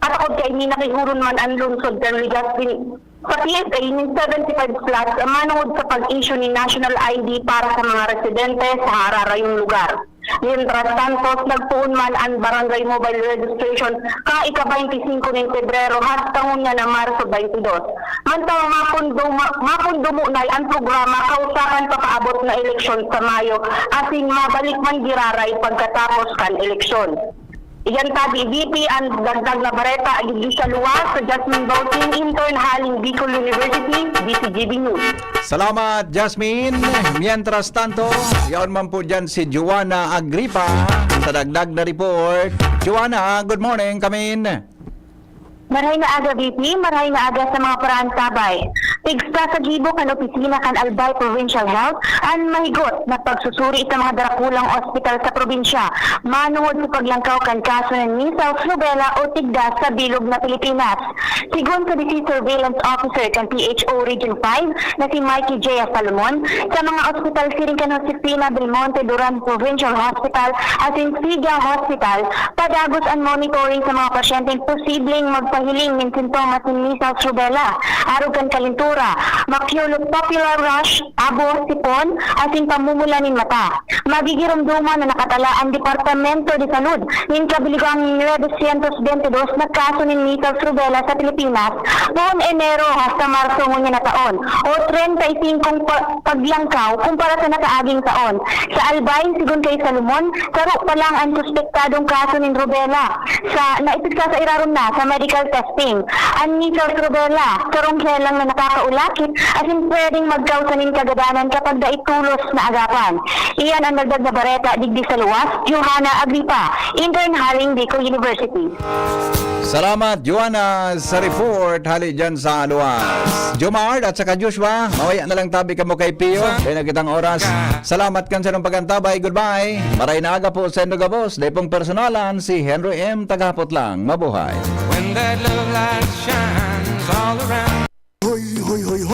At ako kay ni nakihuron man ang lungsod kan legacy sa PSA ni 75 plus manungod sa pag-issue ni National ID para sa mga residente sa hararayong lugar. Mientras Santos, nagpuon man ang barangay mobile registration ka ika-25 ng Pebrero hasta ngunya na Marso 22. Mantang mapundumo na ang programa kausakan papaabot na eleksyon sa Mayo asin mabalik man giraray pagkatapos kan eleksyon. Iyan tabi VP ang dagdag na bareta agad sa luwas sa Jasmine Bausing, intern haling Bicol University, BCGB News. Salamat, Jasmine. Mientras tanto, yaon man po dyan si Joanna Agripa sa dagdag na report. Joanna, good morning. Come in. Maray na aga, VP. Maray na aga sa mga parantabay. Tigsa sa gibo kan opisina kan Albay Provincial Health ang mahigot na pagsusuri sa mga darakulang ospital sa probinsya. Manungod sa paglangkaw kan kaso ng measles, rubella o tigdas sa bilog na Pilipinas. Sigun sa Disease Surveillance Officer kan PHO Region 5 na si Mikey J. Salomon, sa mga ospital siring kan Josefina Belmonte Duran Provincial Hospital at Sigal Hospital, padagos ang monitoring sa mga pasyenteng posibleng magpahiling ng sintomas ng measles, rubella, arog kan kalintura, makyulog popular rash, abo, sipon, asin pamumulanin mata. Magigirumduman na nakatala ang Departamento de Salud ng kabiligang 922 na kaso ng measles, rubella sa Pilipinas noong Enero hasta Marso ngunya na taon o 35 paglangkaw kumpara sa nakaaging taon. Sa Albay, sigun kay Salomon, saro pa lang ang suspektadong kaso ng rubella. Naipigsa sa iraron na sa medical testing. Ang measles, rubella, sarong helang na nakakaulakit asin pwedeng magkausanin kagadanan kapag daitulos na agapan. Iyan ang dagdag na bareta digdi sa luwas, Johanna Agripa, intern haling Bicol University. Salamat, Joanna, sa report. Hali dyan sa luwas. Jomard at saka Joshua, mawaya na lang tabi ka mo kay Pio. Kaya na kitang oras. Salamat kan sa nung pagantabay. Goodbye. Maray na aga po sa Endogabos. Dahil pong personalan, si Henry M. Tagapot lang. Mabuhay. When that love light shines all around.